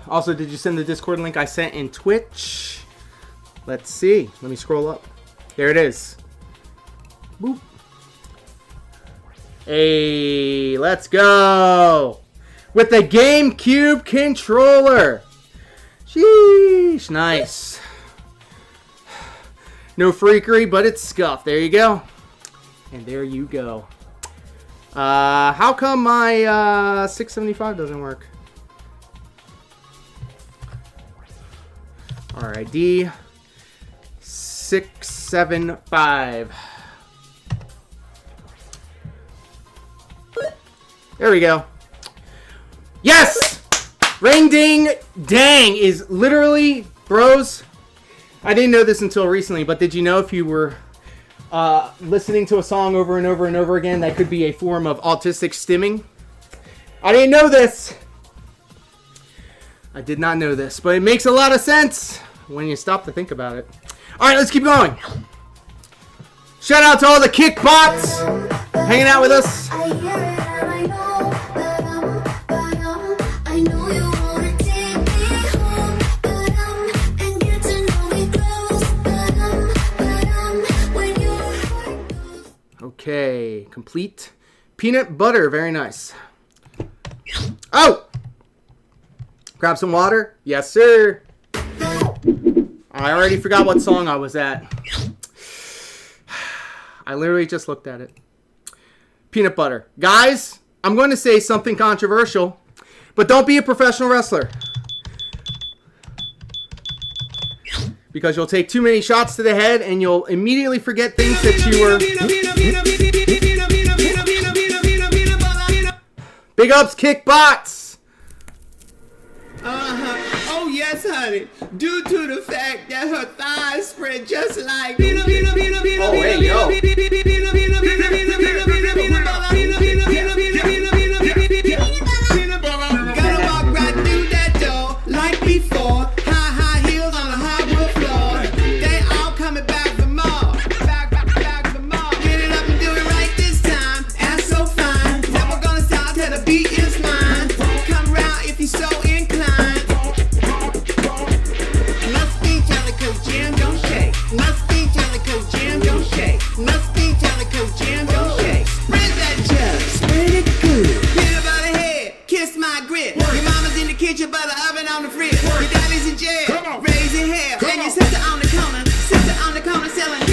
Also, did you send the Discord link I sent in Twitch? Let's see. Let me scroll up. There it is. Boop. Hey, let's go. With the GameCube controller. Sheesh, nice. No freakery, but it's scuffed. There you go. And there you go. How come my 675 doesn't work? RID 675. There we go. Yes! Ring ding dang is literally, bros. I didn't know this until recently, but did you know if you were listening to a song over and over and over again, that could be a form of autistic stimming? I didn't know this. I did not know this, but it makes a lot of sense when you stop to think about it. All right, let's keep going. Shout out to all the kick bots. hanging out with us. I know, I know you wanna take me home, and get to know me close, when your heart goes. Okay, complete. Peanut butter, very nice. Oh! Grab some water? Yes, sir. I already forgot what song I was at. I literally just looked at it. Peanut butter. Guys, I'm going to say something controversial, but don't be a professional wrestler. Because you'll take too many shots to the head and you'll immediately forget things that you were... Big ups, Kickbots! Oh yes, honey. Due to the fact that her thighs spread just like. Oh, hey, yo. Gotta walk right through that door like before. High heels on the hardwood floor. They all coming back for more. Back for more. Get it up and do it right this time. Ass so fine. Never gonna stop till the beat is mine. Come round if you're so inclined. Must be jelly cause jam don't shake. Must be jelly cause jam don't shake. Must be jelly cause jam don't shake. Spread that jug, spread it good. Hit it by the head, kiss my grit. Your mama's in the kitchen but the oven on the fridge. Your daddy's in jail, raising hell. And your sister on the corner selling.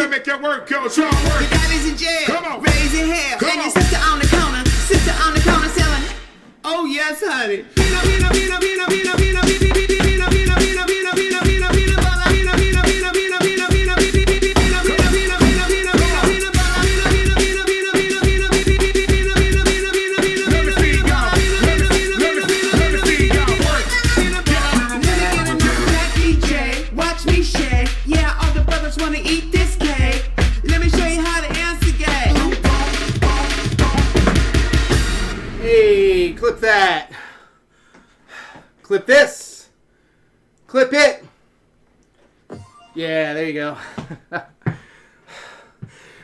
Make your work go strong. Your daddy's in jail, raising hell. And your sister on the corner selling. Oh yes, honey. Watch me shake. Yeah, all the brothers wanna eat this cake. Let me show you how to answer game. Hey, clip that. Clip this. Clip it. Yeah, there you go.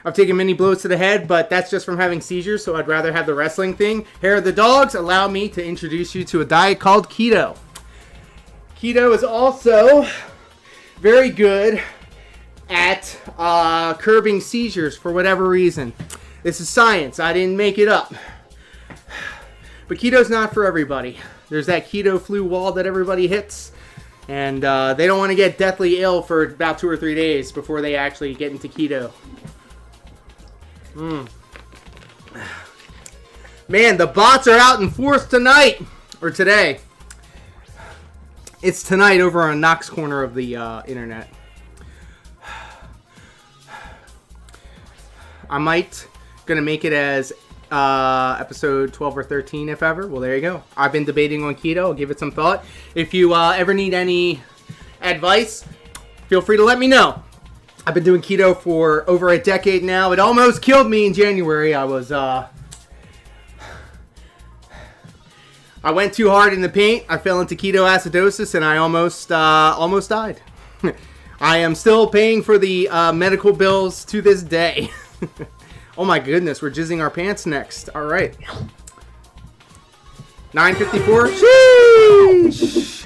I've taken many blows to the head, but that's just from having seizures, so I'd rather have the wrestling thing. Hair of the Dogs, allow me to introduce you to a diet called keto. Keto is also very good at curbing seizures for whatever reason. This is science. I didn't make it up. But keto's not for everybody. There's that keto flu wall that everybody hits, and they don't want to get deathly ill for about 2 or 3 days before they actually get into keto. Man, the bots are out in force tonight, or today. It's tonight over on Knox corner of the internet. I might gonna make it as episode 12 or 13 if ever. Well, there you go. I've been debating on keto. I'll give it some thought. If you ever need any advice, feel free to let me know. I've been doing keto for over a decade now. It almost killed me in January. I went too hard in the paint. I fell into ketoacidosis and I almost died. I am still paying for the medical bills to this day. Oh my goodness, we're jizzing our pants next. All right. 9:54. Sheesh.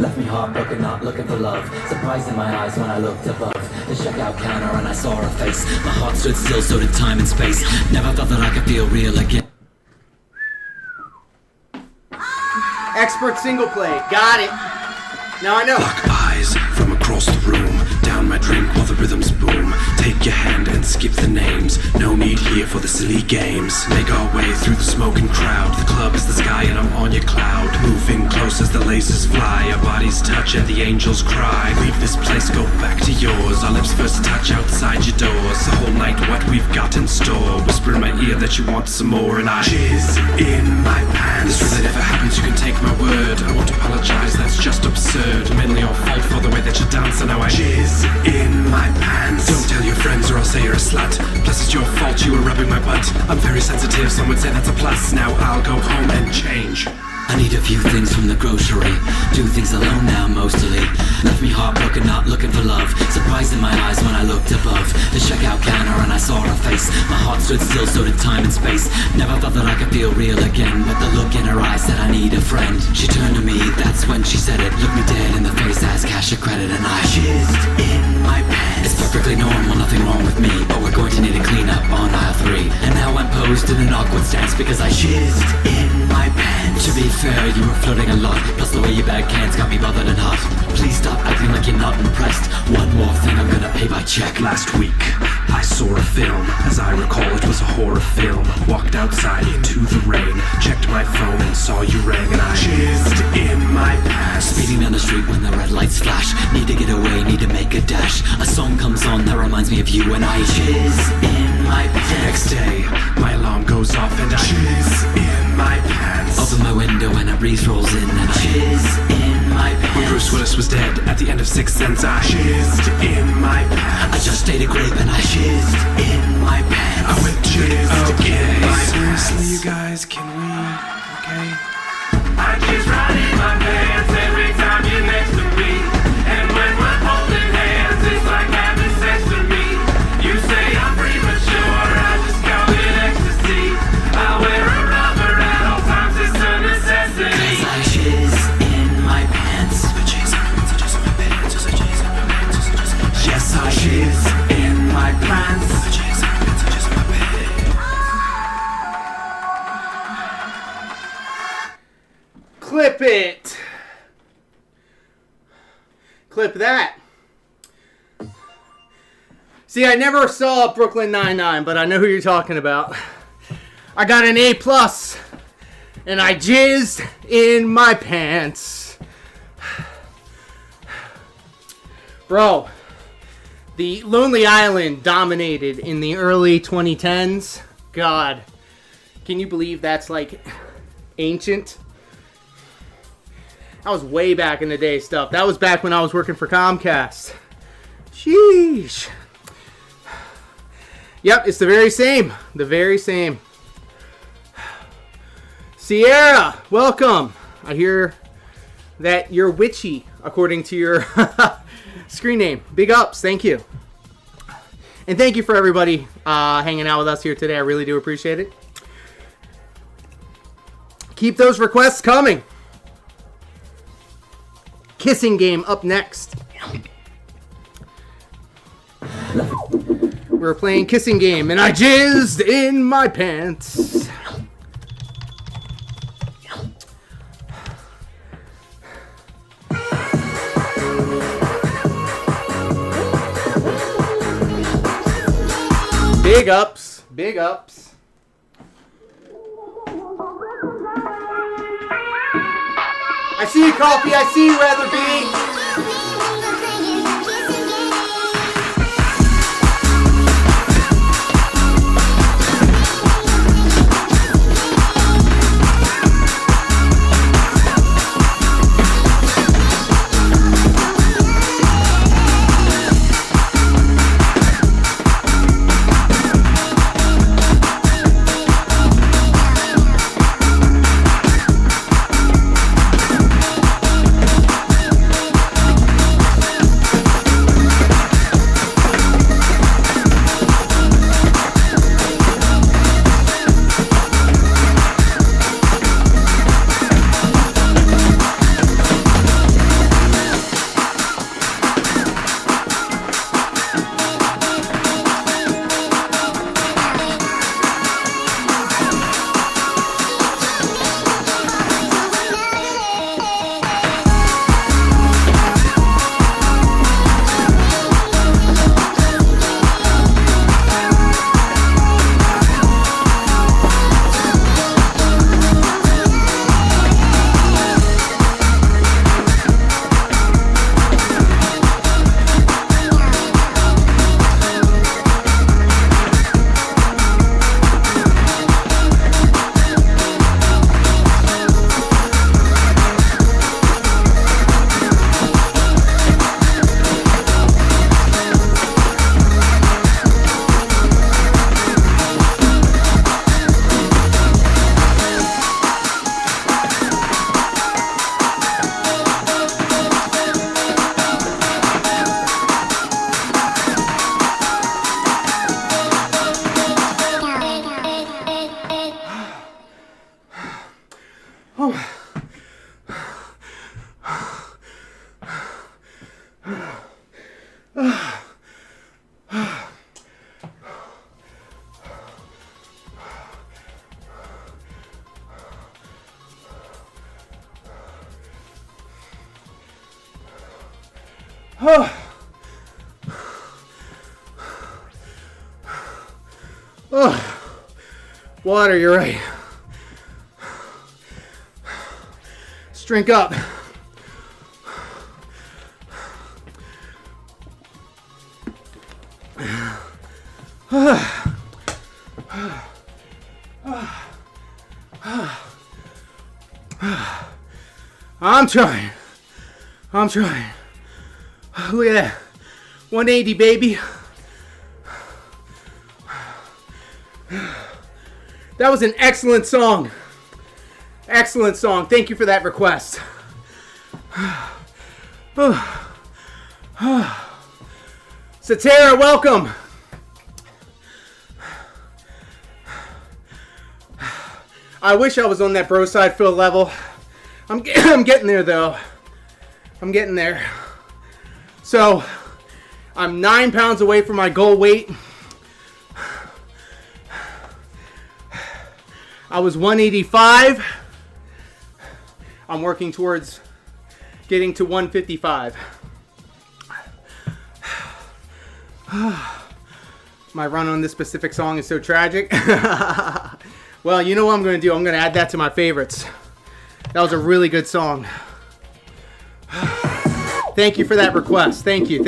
Left me heartbroken, not looking for love. Surprise in my eyes when I looked above the checkout counter and I saw her face. My heart stood still, so did time and space. Never thought that I could feel real again. Expert single play. Got it. Now I know. Lock eyes from across the room. Down my drink while the rhythms boom. Take your hand and skip the names. No need here for the silly games. Make our way through the smoking crowd. The club is the sky and I'm on your cloud. Moving close as the lasers fly. Our bodies touch and the angels cry. Leave this place, go back to yours. Our lips first touch outside your doors. The whole night what we've got in store. Whisper in my ear that you want some more. And I jizz in my pants. This really never happens, you can take my word. I won't apologize, that's just absurd. Mainly your fault for the way that you dance. And now I jizz in my pants. Don't tell your friends or I'll say you're a slut. Plus it's your fault you were rubbing my butt. I'm very sensitive, some would say that's a plus. Now I'll go home and change. I need a few things from the grocery. Do things alone now mostly. Left me heartbroken, not looking for love. Surprise in my eyes when I looked above the checkout counter and I saw her face. My heart stood still, so did time and space. Never thought that I could feel real again, but the look in her eyes said I need a friend. She turned to me, that's when she said it. Looked me dead in the face, asked cash or credit, and I jizzed in my pants. It's perfectly normal, nothing wrong with me, but we're going to need a clean up on aisle 3. And now I'm posed in an awkward stance because I jizzed in my pants. To be fair, you were flirting a lot, plus the way you bag cans got me bothered and hot. Please stop acting like you're not impressed. One more thing, I'm gonna pay by check. Last week, I saw a film. As I recall, it was a horror film. Walked outside into the rain, checked my phone and saw you rang, and I jizzed in my pants. Speeding down the street when the red lights flash. Need to get away, need to make a dash. A song comes on that reminds me of you, and I jizz in my pants. The next day, my alarm goes off and I jizz in my pants. Open my window and a breeze rolls in and I jizz in my pants. When Bruce Willis was dead at the end of Sixth Sense, I jizzed in my pants. I just ate a grape and I jizzed in my pants. I went jizzed in my pants. Seriously, you guys, can we? Okay. I jizz right in my pants every time you're next to me. And when we're holding hands, it's like having sex to me. You say I'm premature, I just call it ecstasy. I wear a rubber at all times, it's a necessity. 'Cause I jizz in my pants. Yes, I jizz in my pants. Clip it. Clip that. See, I never saw Brooklyn Nine-Nine, but I know who you're talking about. I got an A+, and I jizzed in my pants. Bro, the Lonely Island dominated in the early 2010s. God, can you believe that's like ancient? That was way back in the day stuff. That was back when I was working for Comcast. Sheesh. Yep, it's the very same. The very same. Sierra, welcome. I hear that you're witchy, according to your screen name. Big ups, thank you. And thank you for everybody hanging out with us here today. I really do appreciate it. Keep those requests coming. Kissing game up next. We're playing kissing game, and I jizzed in my pants. Big ups, big ups. I see you, Coffee. I see you, Weatherby. Oh, water, you're right. Let's drink up. I'm trying. Look at that. 180, baby. That was an excellent song. Excellent song. Thank you for that request. Satara, welcome. I wish I was on that BroSydePhil level. I'm getting there though. I'm getting there. So, I'm 9 pounds away from my goal weight. I was 185. I'm working towards getting to 155. My run on this specific song is so tragic. Well, you know what I'm going to do? I'm going to add that to my favorites. That was a really good song. Thank you for that request. Thank you.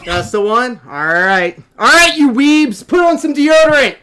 That's the one? Alright, you weebs, put on some deodorant!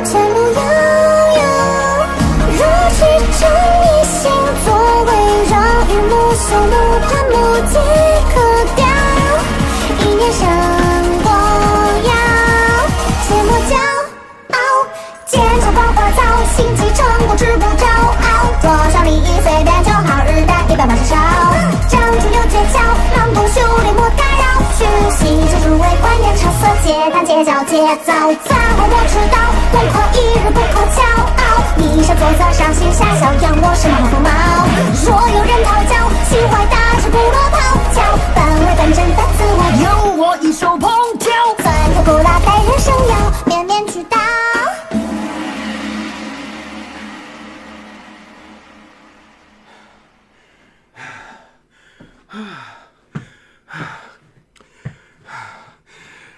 前路悠悠，如其中。手路宽木即可雕，一念生过妖，切莫骄傲，剑插光花草，心机成功吃不着，多少利益随便就好，日带100万少，掌中有诀窍，狼公修炼莫打扰，虚心求诸位观念场色，结谈结交结造，杂货莫持刀，功课一日不可骄傲，你上坐则上心下效，扬我身后风貌，若有人讨教，心怀大志不落讨教，本为本真的自我，有我一手捧挑，翻腾不拉带人生要面面俱到。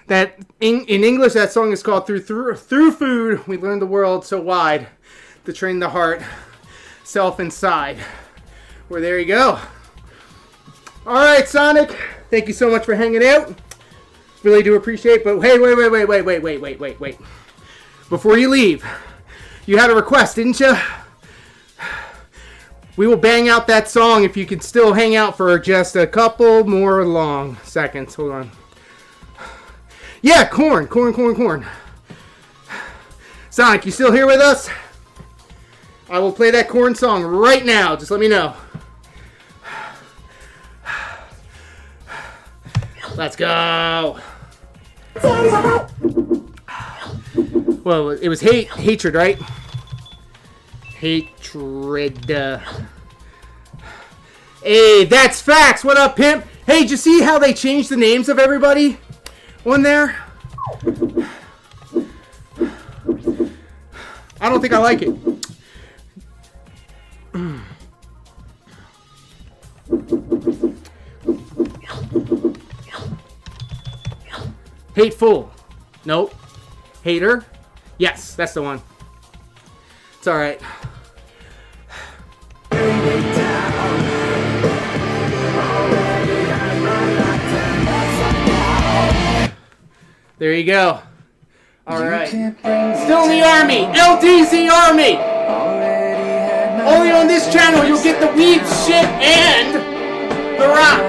That in English, that song is called "Through Food We Learn the World So Wide to Train the Heart, Self Inside." Well, there you go. All right, Sonic. Thank you so much for hanging out. Really do appreciate it. But hey, wait. Before you leave, you had a request, didn't you? We will bang out that song if you can still hang out for just a couple more long seconds. Hold on. Yeah, corn. Sonic, you still here with us? I will play that corn song right now. Just let me know. Let's go. Well, it was hatred, right? Hatred. Hey, that's facts. What up, pimp? Hey, did you see how they changed the names of everybody on there? I don't think I like it. Hateful. Nope. Hater. Yes, that's the one. It's alright. There you go. Alright. Still in the army. LDZ Army. Only on this channel you'll get the weed shit and the rock.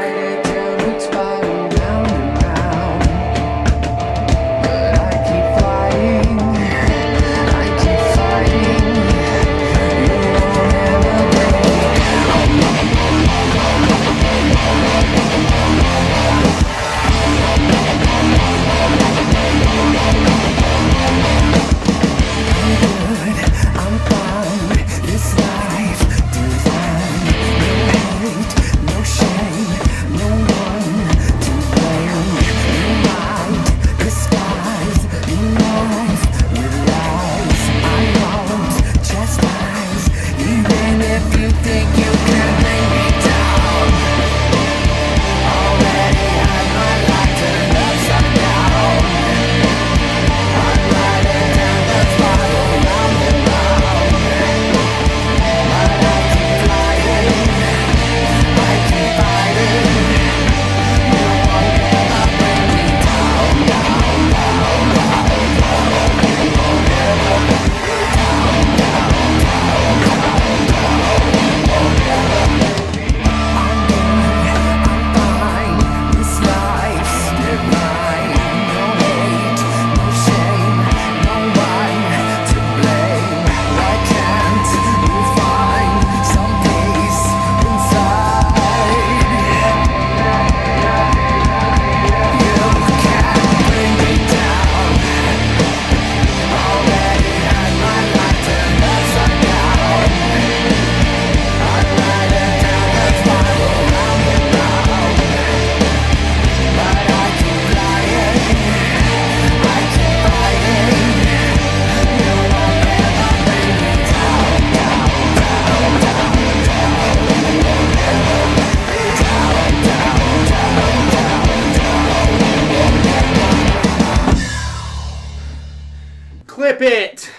Clip it.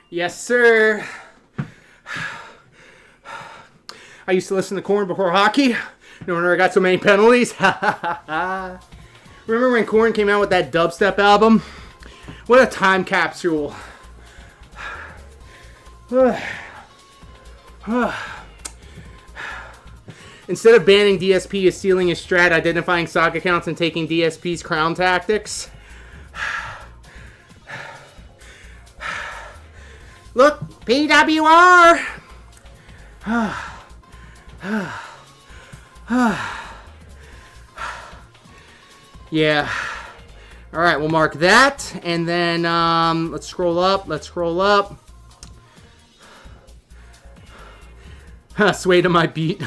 Yes, sir. I used to listen to Korn before hockey. No wonder I got so many penalties. Remember when Korn came out with that dubstep album? What a time capsule. Instead of banning DSP is stealing his strat, identifying sock accounts, and taking DSP's crown tactics. Look, PWR! Yeah. Alright, we'll mark that. And then, let's scroll up. Let's scroll up. Sway to my beat.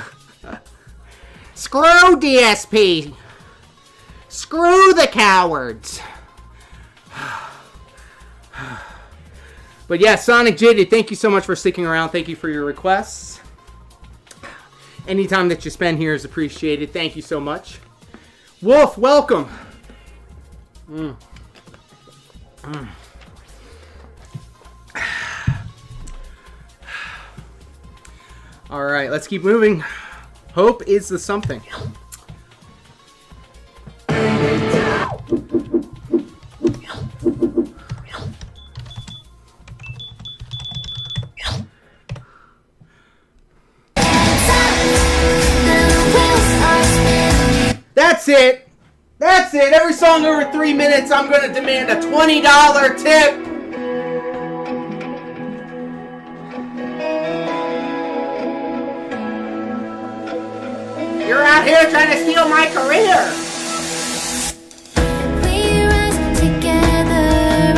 Screw DSP! Screw the cowards! But yeah, Sonic JD, thank you so much for sticking around. Thank you for your requests. Anytime that you spend here is appreciated. Thank you so much. Wolf, welcome. All right, let's keep moving. Hope is the something. That's it. That's it. Every song over 3 minutes, I'm going to demand a $20 tip. You're out here trying to steal my career. We rise together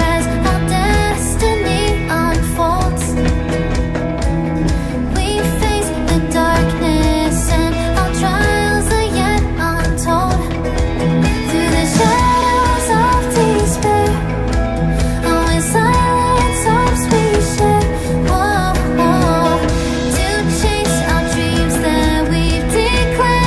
as our destiny unfolds. We face the darkness and our trials are yet untold. Through the shadows of despair, oh, in silence hopes we share. Whoa, whoa, to chase our dreams that we've declared.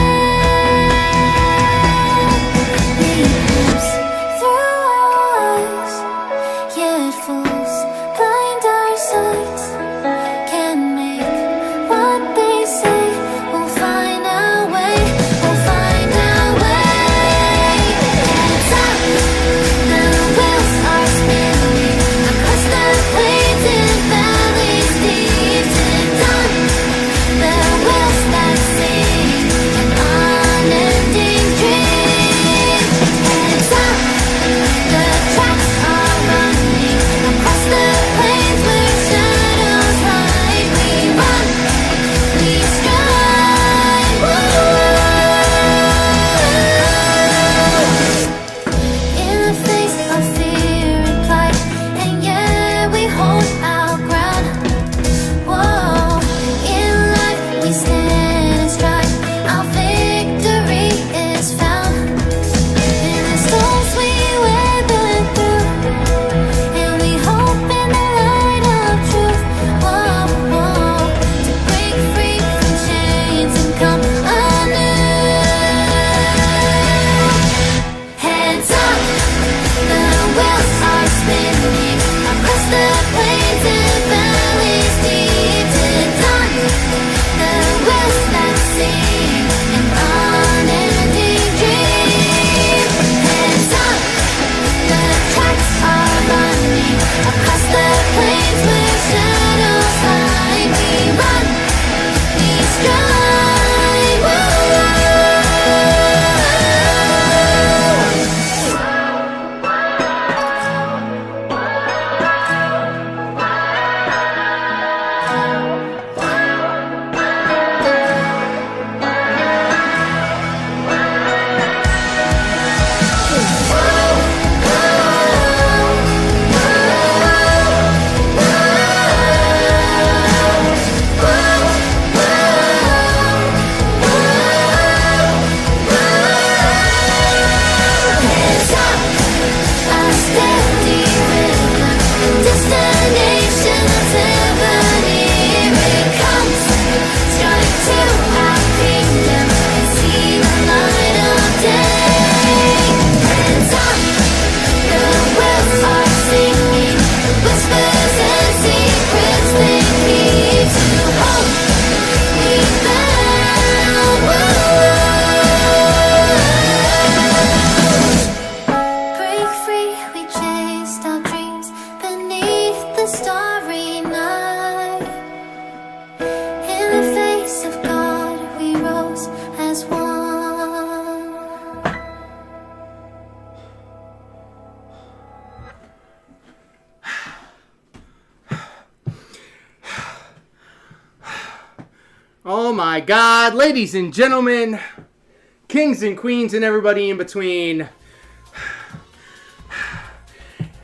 my God, ladies and gentlemen, kings and queens and everybody in between.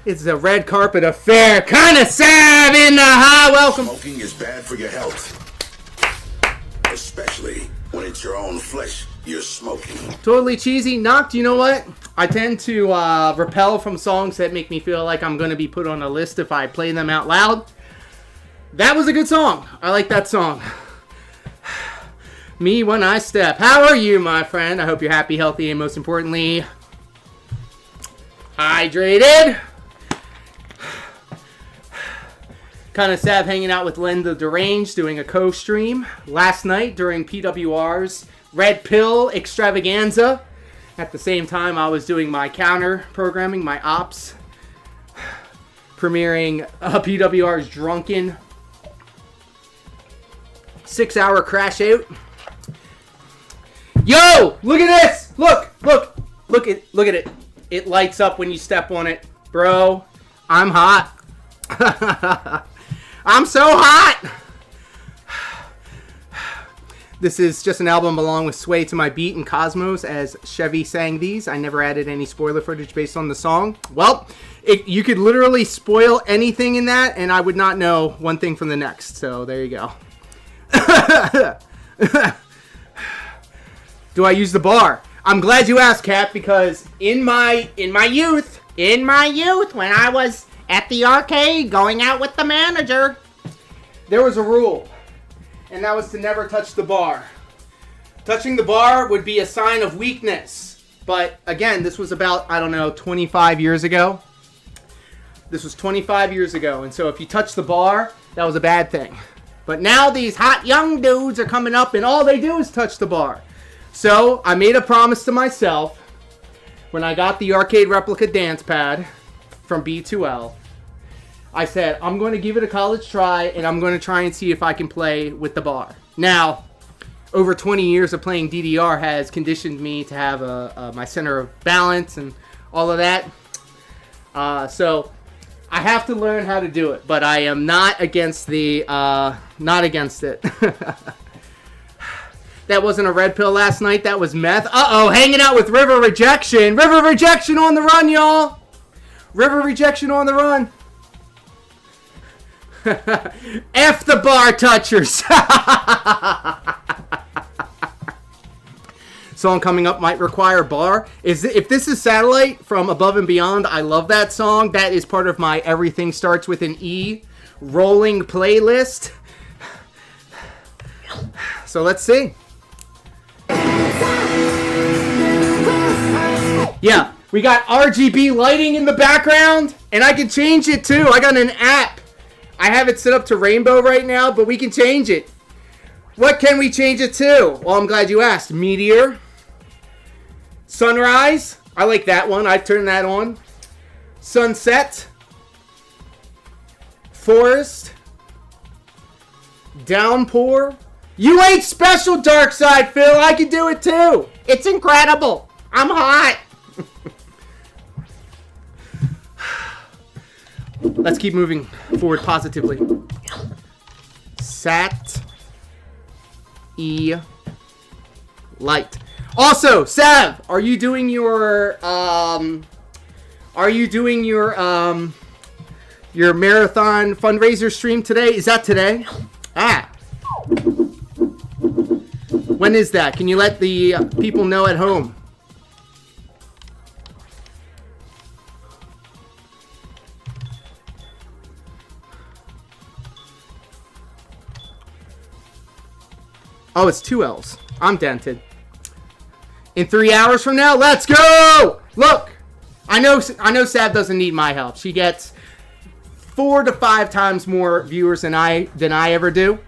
It's a red carpet affair. Kinda sad in the high. Welcome. Smoking is bad for your health. Especially when it's your own flesh you're smoking. Totally cheesy. Noct, you know what? I tend to repel from songs that make me feel like I'm going to be put on a list if I play them out loud. That was a good song. I like that song. Me When I Step. How are you, my friend? I hope you're happy, healthy, and most importantly, hydrated. Kind of sad hanging out with Len the Deranged doing a co-stream last night during PWR's Red Pill Extravaganza. At the same time, I was doing my counter programming, my ops, premiering PWR's Drunken 6-hour crash out. Yo, look at this! Look at it. It lights up when you step on it, bro. I'm hot. I'm so hot. This is just an album along with Sway to My Beat and Cosmos as Chevy sang these. I never added any spoiler footage based on the song. Well, you could literally spoil anything in that and I would not know one thing from the next. So there you go. Do I use the bar? I'm glad you asked, Cap, because in my youth, when I was at the arcade going out with the manager, there was a rule. And that was to never touch the bar. Touching the bar would be a sign of weakness. But again, this was about, 25 years ago. This was 25 years ago. And so if you touch the bar, that was a bad thing. But now these hot young dudes are coming up and all they do is touch the bar. So I made a promise to myself when I got the arcade replica dance pad from B2L. I said, I'm going to give it a college try, and I'm going to try and see if I can play with the bar. Now, over 20 years of playing DDR has conditioned me to have my center of balance and all of that. So, I have to learn how to do it, but I am not against it. That wasn't a red pill last night, that was meth. Uh-oh, hanging out with River Rejection. River Rejection on the run, y'all. River Rejection on the run. F the bar touchers. Song coming up might require bar. If this is Satellite from Above and Beyond, I love that song. That is part of my Everything Starts with an E rolling playlist. So let's see. Yeah, we got RGB lighting in the background, and I can change it too. I got an app. I have it set up to rainbow right now, but we can change it. What can we change it to? Well, I'm glad you asked. Meteor. Sunrise. I like that one. I turned that on. Sunset. Forest. Downpour. You ain't special, DarksydePhil. I can do it too. It's incredible. I'm hot. Let's keep moving forward positively. Sat. E. Light. Also, Sav, are you doing your marathon fundraiser stream today? Is that today? Ah. When is that? Can you let the people know at home? Oh, it's 2 L's. I'm dented. In 3 hours from now, let's go! Look, I know Sav doesn't need my help. She gets 4 to 5 times more viewers than I ever do.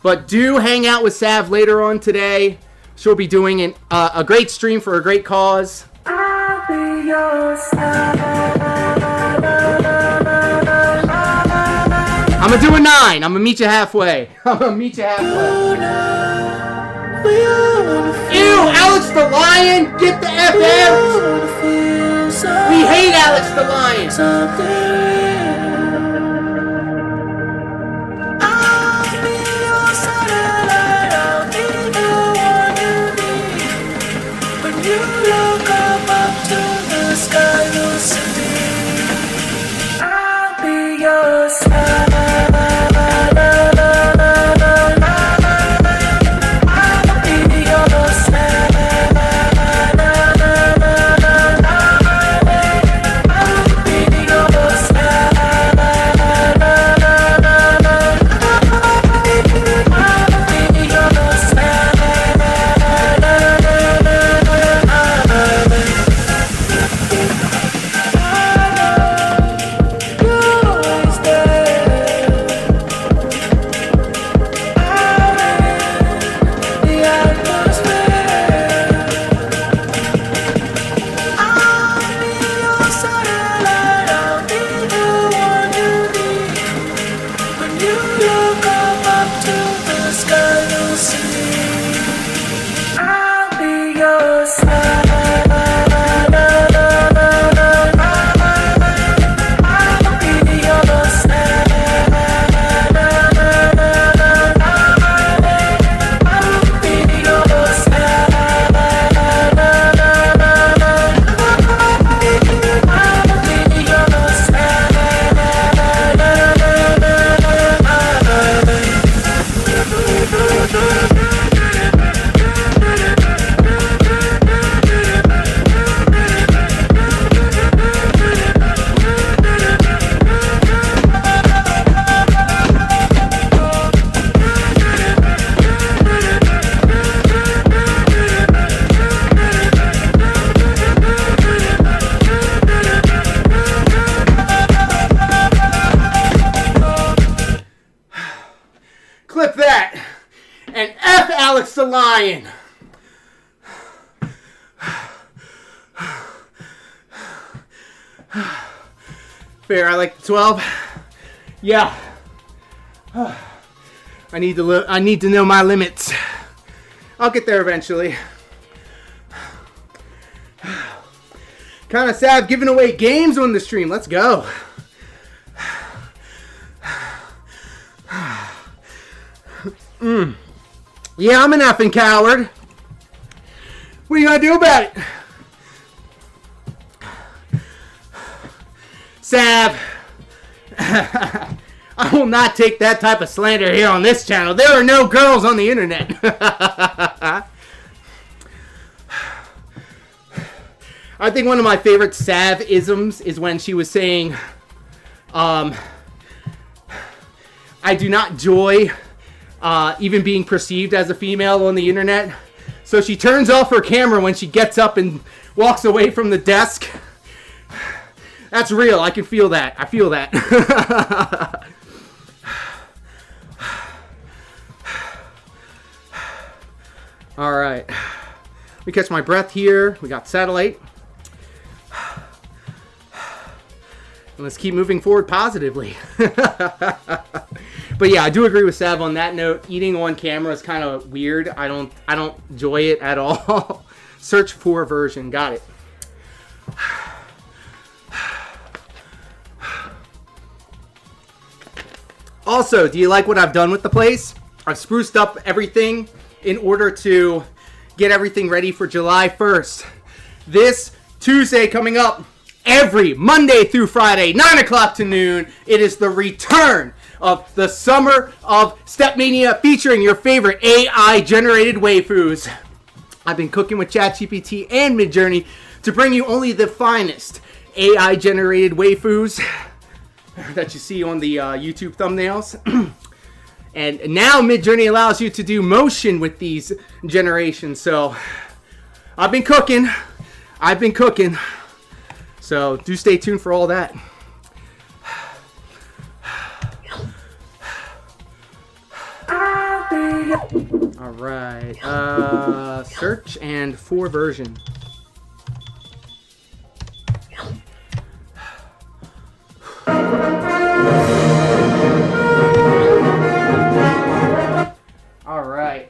But do hang out with Sav later on today. She'll be doing a great stream for a great cause. I'll be your side. I'm gonna do a 9. I'm gonna meet you halfway. Ew, Alex the Lion, get the F out. We hate Alex the Lion. a lion. Fair, I like the 12. Yeah. I need to know my limits. I'll get there eventually. Kind of sad giving away games on the stream. Let's go. Yeah, I'm an effing coward. What are you gonna do about it? Sav. I will not take that type of slander here on this channel. There are no girls on the internet. I think one of my favorite Sav-isms is when she was saying, I do not enjoy even being perceived as a female on the internet. So she turns off her camera when she gets up and walks away from the desk. That's real. I can feel that. I feel that. All right. Let me catch my breath here. We got satellite. And let's keep moving forward positively. But yeah, I do agree with Sav on that note. Eating on camera is kind of weird. I don't enjoy it at all. Search for version. Got it. Also, do you like what I've done with the place? I've spruced up everything in order to get everything ready for July 1st. This Tuesday coming up, every Monday through Friday, 9 o'clock to noon, it is the return of the Summer of Stepmania featuring your favorite AI-generated waifus. I've been cooking with ChatGPT and Midjourney to bring you only the finest AI-generated waifus that you see on the YouTube thumbnails. And now Midjourney allows you to do motion with these generations. So I've been cooking. So do stay tuned for all that. All right. Search and for version. All right.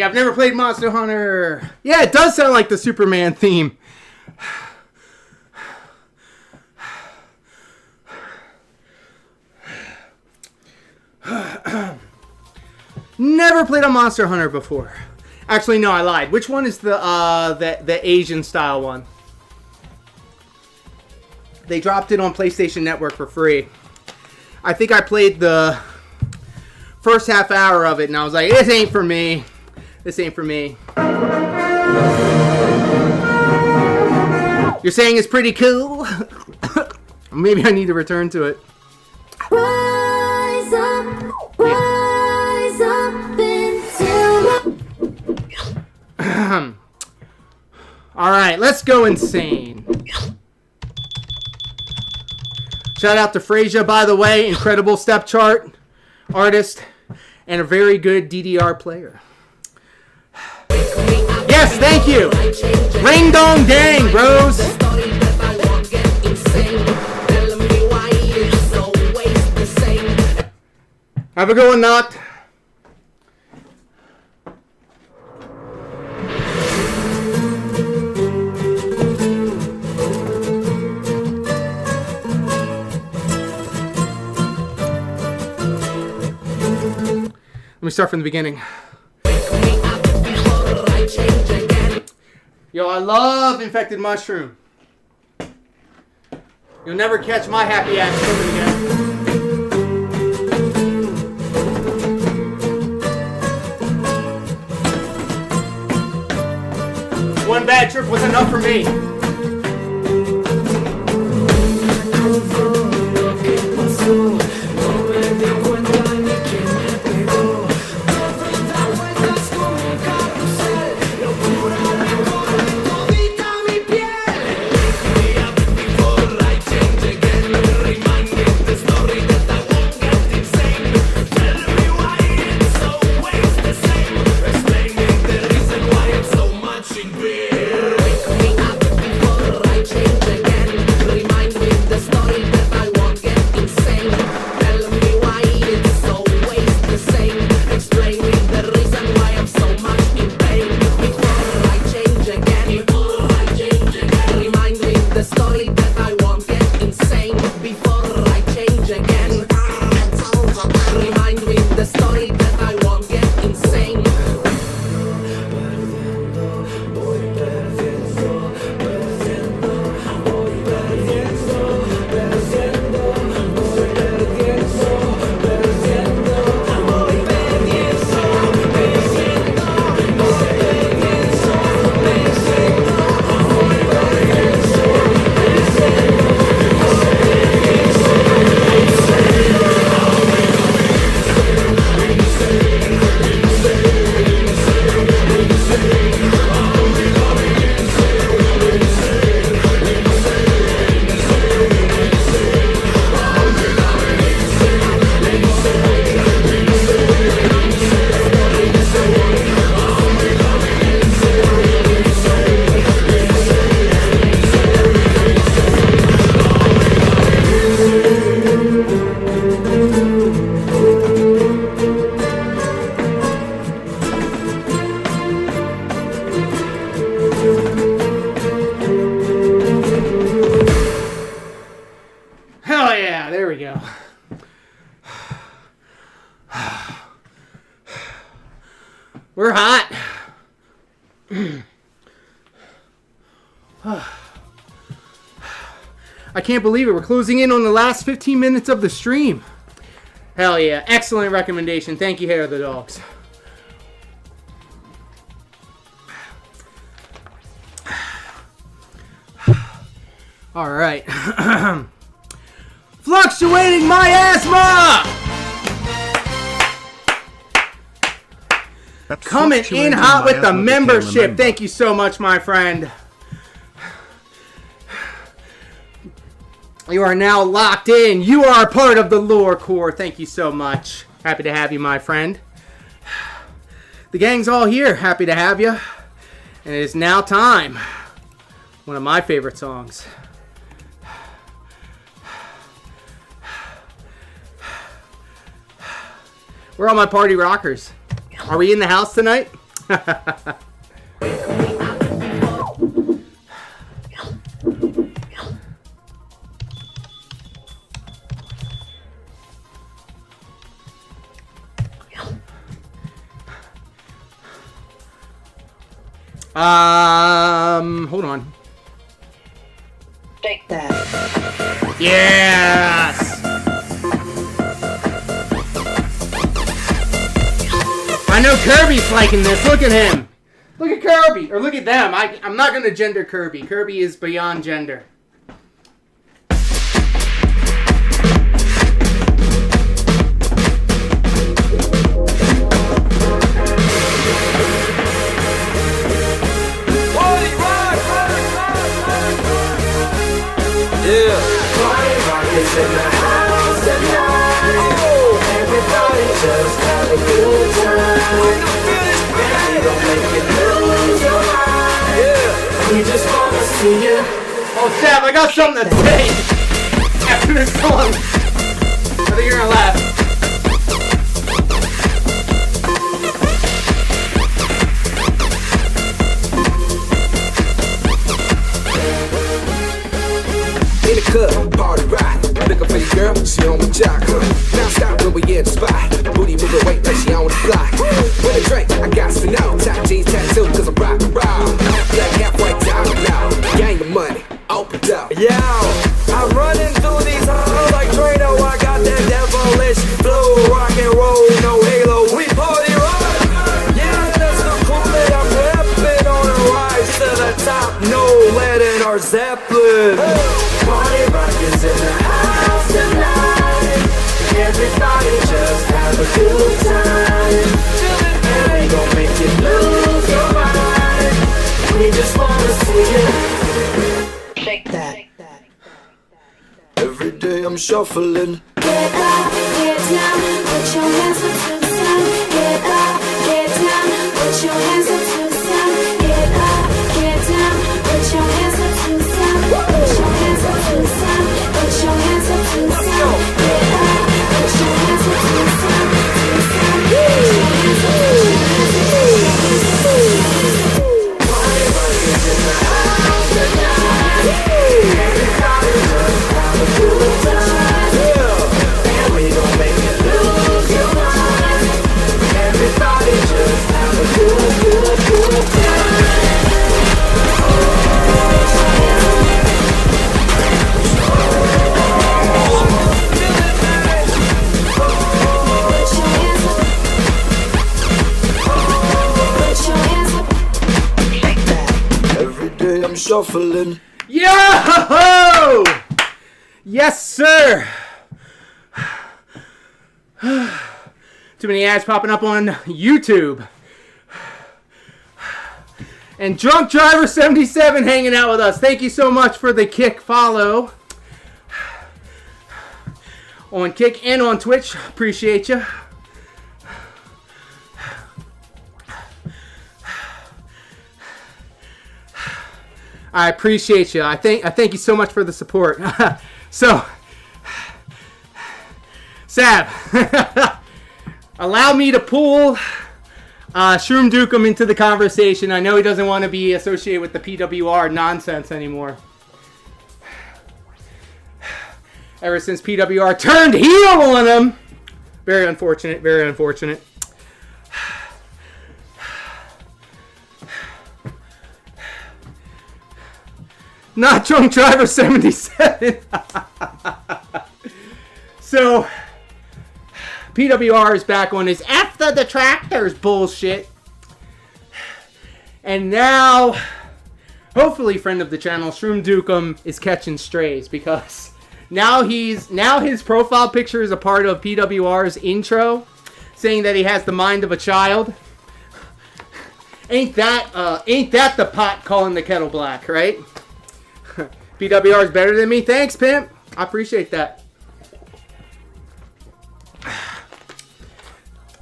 I've never played Monster Hunter. Yeah, it does sound like the Superman theme. Never played a Monster Hunter before. Actually, no, I lied. Which one is the Asian style one? They dropped it on PlayStation Network for free. I think I played the first half hour of it, and I was like, this ain't for me. This ain't for me. You're saying it's pretty cool? Maybe I need to return to it. All right, let's go insane. Shout out to Frasier, by the way. Incredible step chart artist and a very good DDR player. Yes, thank you. Ring dong dang, bros. Have a good one, Noct. Let me start from the beginning. Yo, I love Infected Mushroom. You'll never catch my happy ass swimming again. One bad trip was enough for me. We're hot. I can't believe it. We're closing in on the last 15 minutes of the stream. Hell yeah. Excellent recommendation. Thank you, Hair of the Dogs. All right. Fluctuating my asthma! Coming in hot with the membership. Thank you so much, my friend. You are now locked in. You are a part of the lore core. Thank you so much. Happy to have you, my friend. The gang's all here. Happy to have you. And it is now time. One of my favorite songs. Where are all my party rockers? Are we in the house tonight? Hold on. Take that. Yes! I know Kirby's liking this. Look at him. Look at Kirby. Or look at them. I'm not going to gender Kirby. Kirby is beyond gender. Party rock! see you. Oh, Sam, I got something to say after this song. I think you're gonna laugh. In the club, party rock. Looking for your girl, she on my jock. Now stop when we in the spot. Booty moving weight like she on the block. With a drink, I got to know. Top jeans tattoo, cause I'm rock and roll. Black half white top now. Gang of money, open up. Yo, I'm running through these halls like Drano. I got that devilish flow, rock and roll, no halo. We party rock. Yeah, that's the cool that I'm repping on a rise to the top. No lead in our Zeppelin. Party rock is in the house tonight. Everybody just have a good time. And we gon' make you lose your mind. We just wanna see you shake that. Every day I'm shuffling. Get up, get down, put your hands up to the sun. Get up, get down, put your hands up to the sun. Get up, get down, put your hands up to the sun. Put your hands up to the sun. Put your hands up to the sun. Get up, put your hands up to the sun. Put your hands up to the sun. Party rock is in the house tonight. Everybody just have a good time. And we gon' make you lose your mind. Everybody just have a good time. Every day I'm shuffling. Yo! Yes, sir. Too many ads popping up on YouTube. And Drunk Driver 77 hanging out with us. Thank you so much for the Kick follow on Kick and on Twitch. Appreciate you. I appreciate you. I thank you so much for the support. So, Sav, allow me to pull Shroom Dukem into the conversation. I know he doesn't want to be associated with the PWR nonsense anymore. Ever since PWR turned heel on him. Very unfortunate, very unfortunate. Not Drunk Driver 77. So, PWR is back on his after the tractors bullshit. And now, hopefully, friend of the channel, Shroom Dukem is catching strays because now his profile picture is a part of PWR's intro, saying that he has the mind of a child. Ain't that the pot calling the kettle black, right? PWR is better than me. Thanks, pimp. I appreciate that.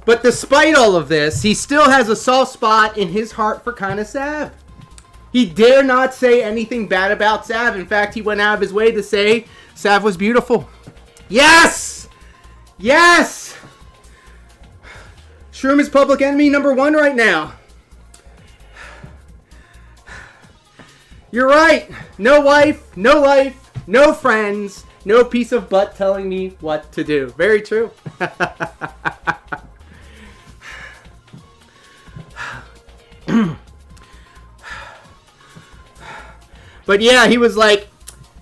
But despite all of this, he still has a soft spot in his heart for kind of Sav. He dare not say anything bad about Sav. In fact, he went out of his way to say Sav was beautiful. Yes! Yes! Shroom is public enemy number 1 right now. You're right. No wife, no life, no friends, no piece of butt telling me what to do. Very true. But yeah, he was like,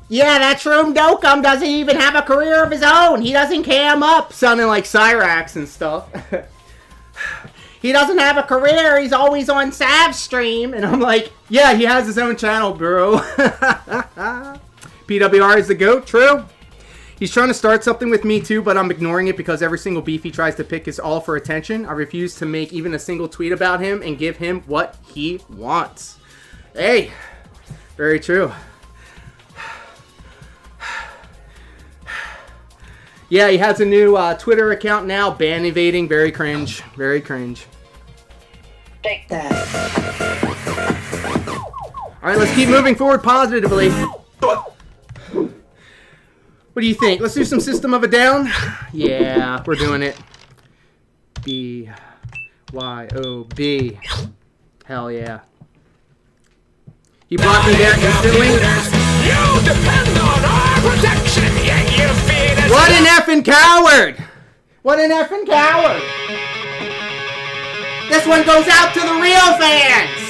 yeah, that Shroom Dukem doesn't even have a career of his own. He doesn't cam up, sounding like Cyrax and stuff. He doesn't have a career. He's always on Sav's stream. And I'm like, yeah, he has his own channel, bro. PWR is the GOAT. True. He's trying to start something with me too, but I'm ignoring it because every single beef he tries to pick is all for attention. I refuse to make even a single tweet about him and give him what he wants. Hey, very true. Yeah, he has a new Twitter account now. Ban evading. Very cringe. Very cringe. Take that. right, let's keep moving forward positively. What do you think? Let's do some System of a Down? Yeah, we're doing it. B-Y-O-B. Hell yeah. He blocked me there instantly. You depend on our protection, yet you feed us. What an effing coward! What an effing coward! This one goes out to the real fans!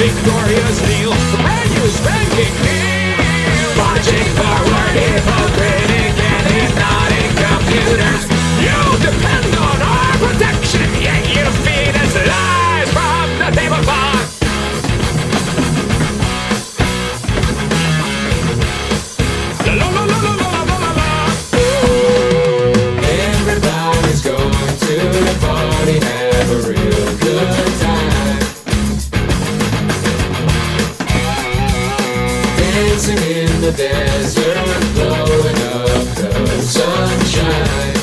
Victorious deal, brand new spanking deal. Marching forward, hypocritic and hypnotic computers. You depend on our protection, yet you feed us lies from the tablecloth. La la la la la la la la. Everybody's going to the party, have a real good time. Dancing in the desert, blowing up the sunshine.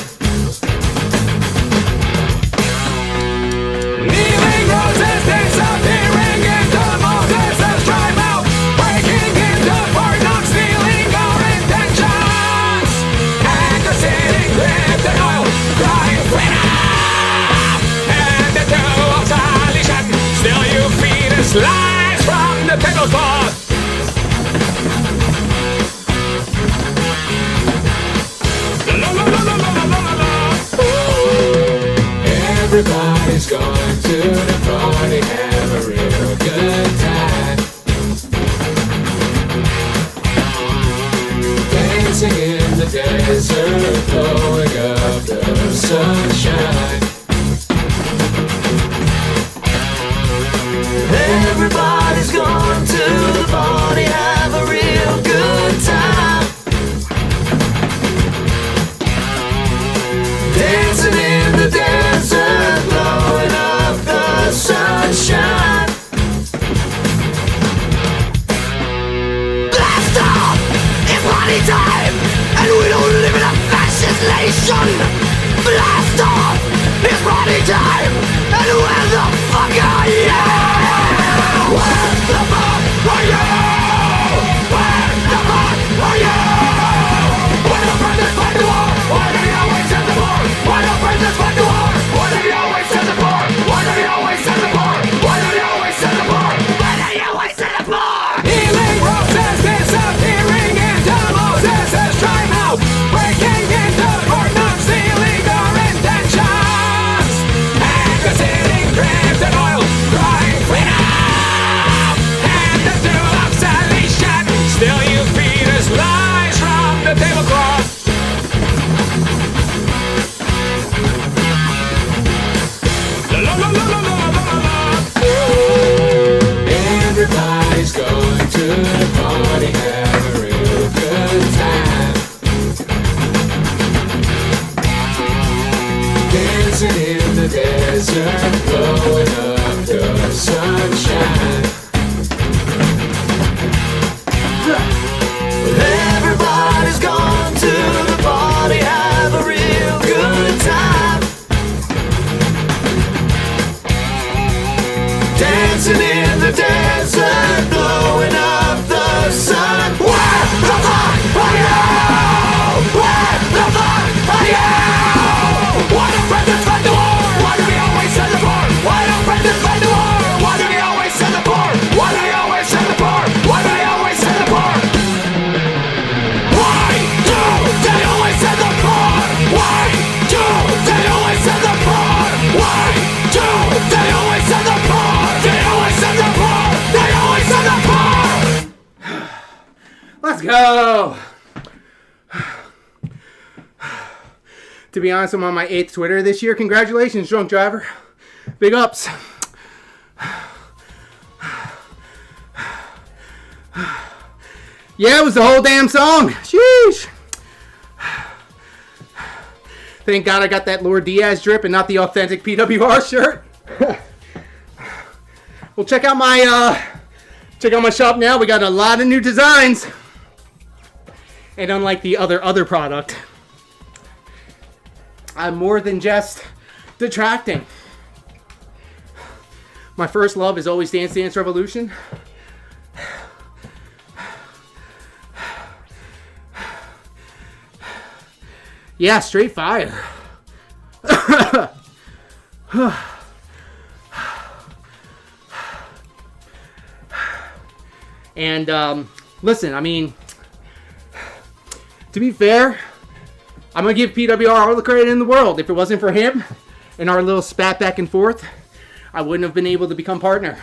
Kneeling roses disappearing into Moses' dry mouth, breaking into Fort Knox, stealing our intentions. Anger sitting with the oil, crying freedom and into obsolescence. Still you feed us lies from the tablecloth. Everybody's going to the party, have a real good time. Dancing in the desert, blowing up the sunshine. Everybody's going to the party, have a real good time. Dancing in the desert, blowing up the sunshine. Blast off! It's party time! And we don't live in a fascist nation! Blast off! It's party time! And where the fuck are you? Where the fuck are you? Where the fuck are you? Why don't brothers fight the war? Why do you always send the war? Why don't brothers fight the war? Why do you always send the war? Why do you always send the war? Why do you always send the war? Why do you always send the war? Healing roses disappearing into Moses' dry mouth, breaking into Fort Knox, stealing our intentions. Anger sitting cramped and oil, crying freedom and into obsolescence. Still you feed us lies from the tablecloth. Everybody's going to the party, have a real good time. Dancing in the desert, blowing up the sunshine. Everybody's going to the party, have a real good time. Dancing in the desert, blowing up the sun. Where the fuck are you? Where the fuck are you? Why don't brothers fight the war? Why do we always send the war? Why don't brothers fight the war? Why do we always send the war? Why do we always send the war? Why do we always send the war? Why do they always send the war? Why do they always send the war? Why do they always send the war? They always send the war. They always send the war. Let's go! To be honest, I'm on my 8th Twitter this year. Congratulations, drunk driver. Big ups. Yeah, it was the whole damn song. Sheesh. Thank God I got that Lord Diaz drip and not the authentic PWR shirt. Well, check out my shop now. We got a lot of new designs. And unlike the other product, I'm more than just detracting. My first love is always Dance Dance Revolution. Yeah, straight fire. And listen, I mean, to be fair, I'm gonna give PWR all the credit in the world. If it wasn't for him and our little spat back and forth, I wouldn't have been able to become partner.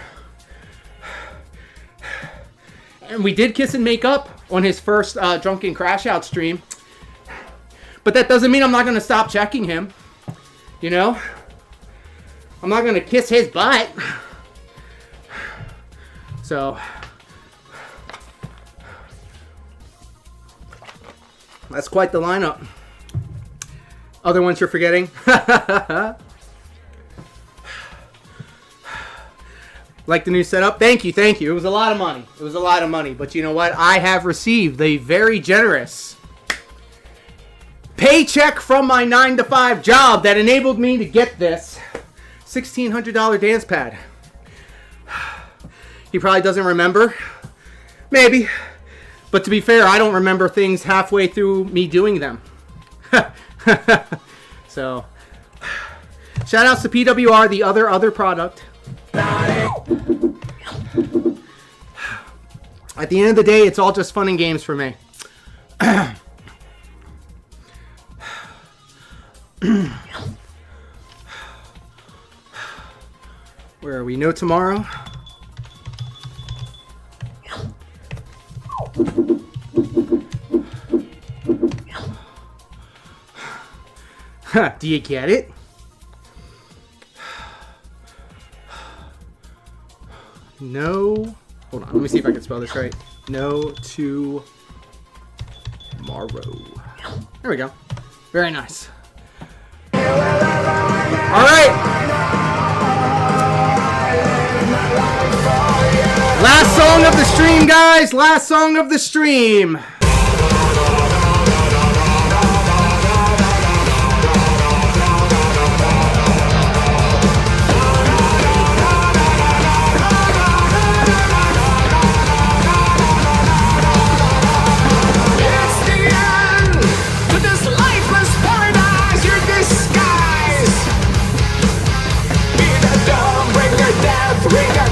And we did kiss and make up on his first Drunken Crash Out stream. But that doesn't mean I'm not going to stop checking him. You know? I'm not going to kiss his butt. So. That's quite the lineup. Other ones you're forgetting? Like the new setup? Thank you, thank you. It was a lot of money. It was a lot of money. But you know what? I have received a very generous paycheck from my 9-to-5 job that enabled me to get this $1,600 dance pad. He probably doesn't remember. Maybe. But to be fair, I don't remember things halfway through me doing them. So, shout outs to PWR, the other product. At the end of the day, it's all just fun and games for me. Where are we? No tomorrow? Do you get it? No. Hold on. Let me see if I can spell this right. No tomorrow. There we go. Very nice. All right. Last song of the stream, guys. Last song of the stream.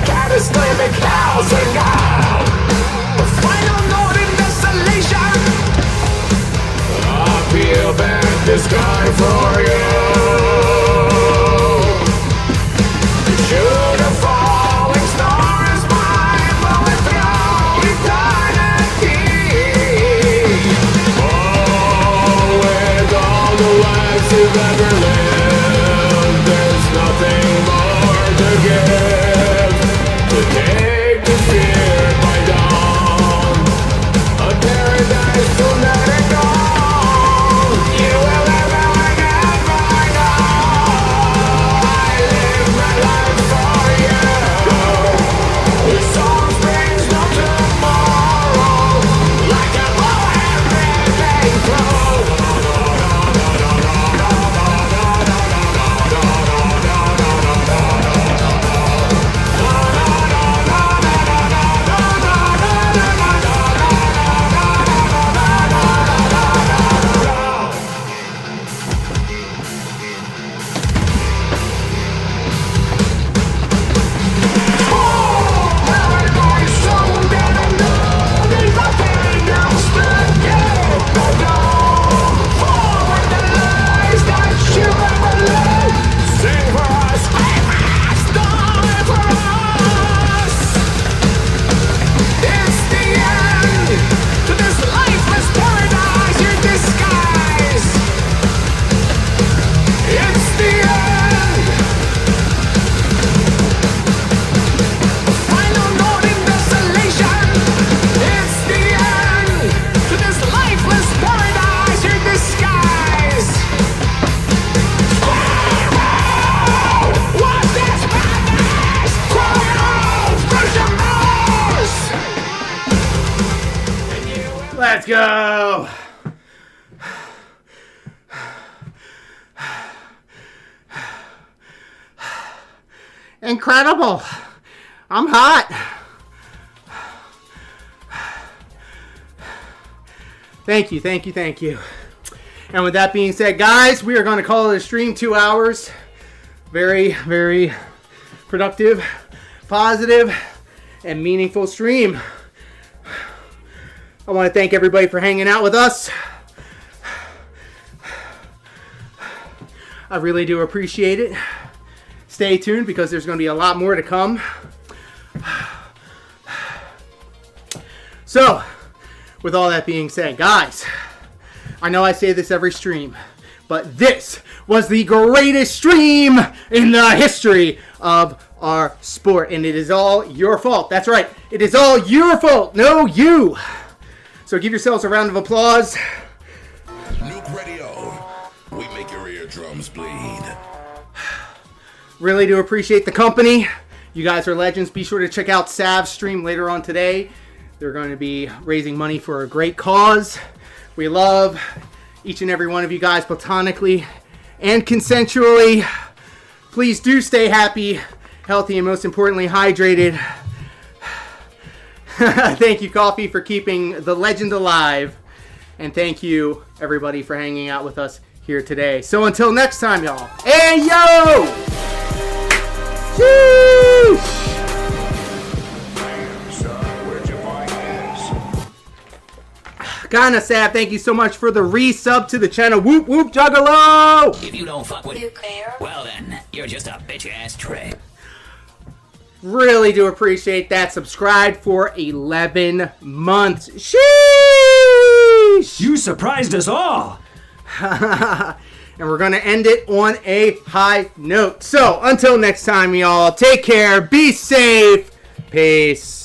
Catastrophic housing. Final note in desolation. Let's go. Incredible. I'm hot. Thank you, thank you, thank you. And with that being said, guys, we are going to call it a stream. 2 hours. Very, very productive, positive, and meaningful stream. I want to thank everybody for hanging out with us. I really do appreciate it. Stay tuned because there's going to be a lot more to come. So, with all that being said, guys, I know I say this every stream, but this was the greatest stream in the history of our sport, and it is all your fault. That's right, it is all your fault. No, you. So give yourselves a round of applause. Nuke Radio, we make your eardrums bleed. Really do appreciate the company. You guys are legends. Be sure to check out Sav's stream later on today. They're going to be raising money for a great cause. We love each and every one of you guys platonically and consensually. Please do stay happy, healthy, and most importantly, hydrated. Thank you, Coffee, for keeping the legend alive. And thank you, everybody, for hanging out with us here today. So until next time, y'all. Hey, yo! Sheesh! Kinda sad. Thank you so much for the resub to the channel. Whoop whoop juggalo! If you don't fuck with nuclear, well then, you're just a bitch ass trick. Really do appreciate that. Subscribe for 11 months. Sheesh! You surprised us all. And we're gonna end it on a high note. So until next time, y'all, take care, be safe, peace.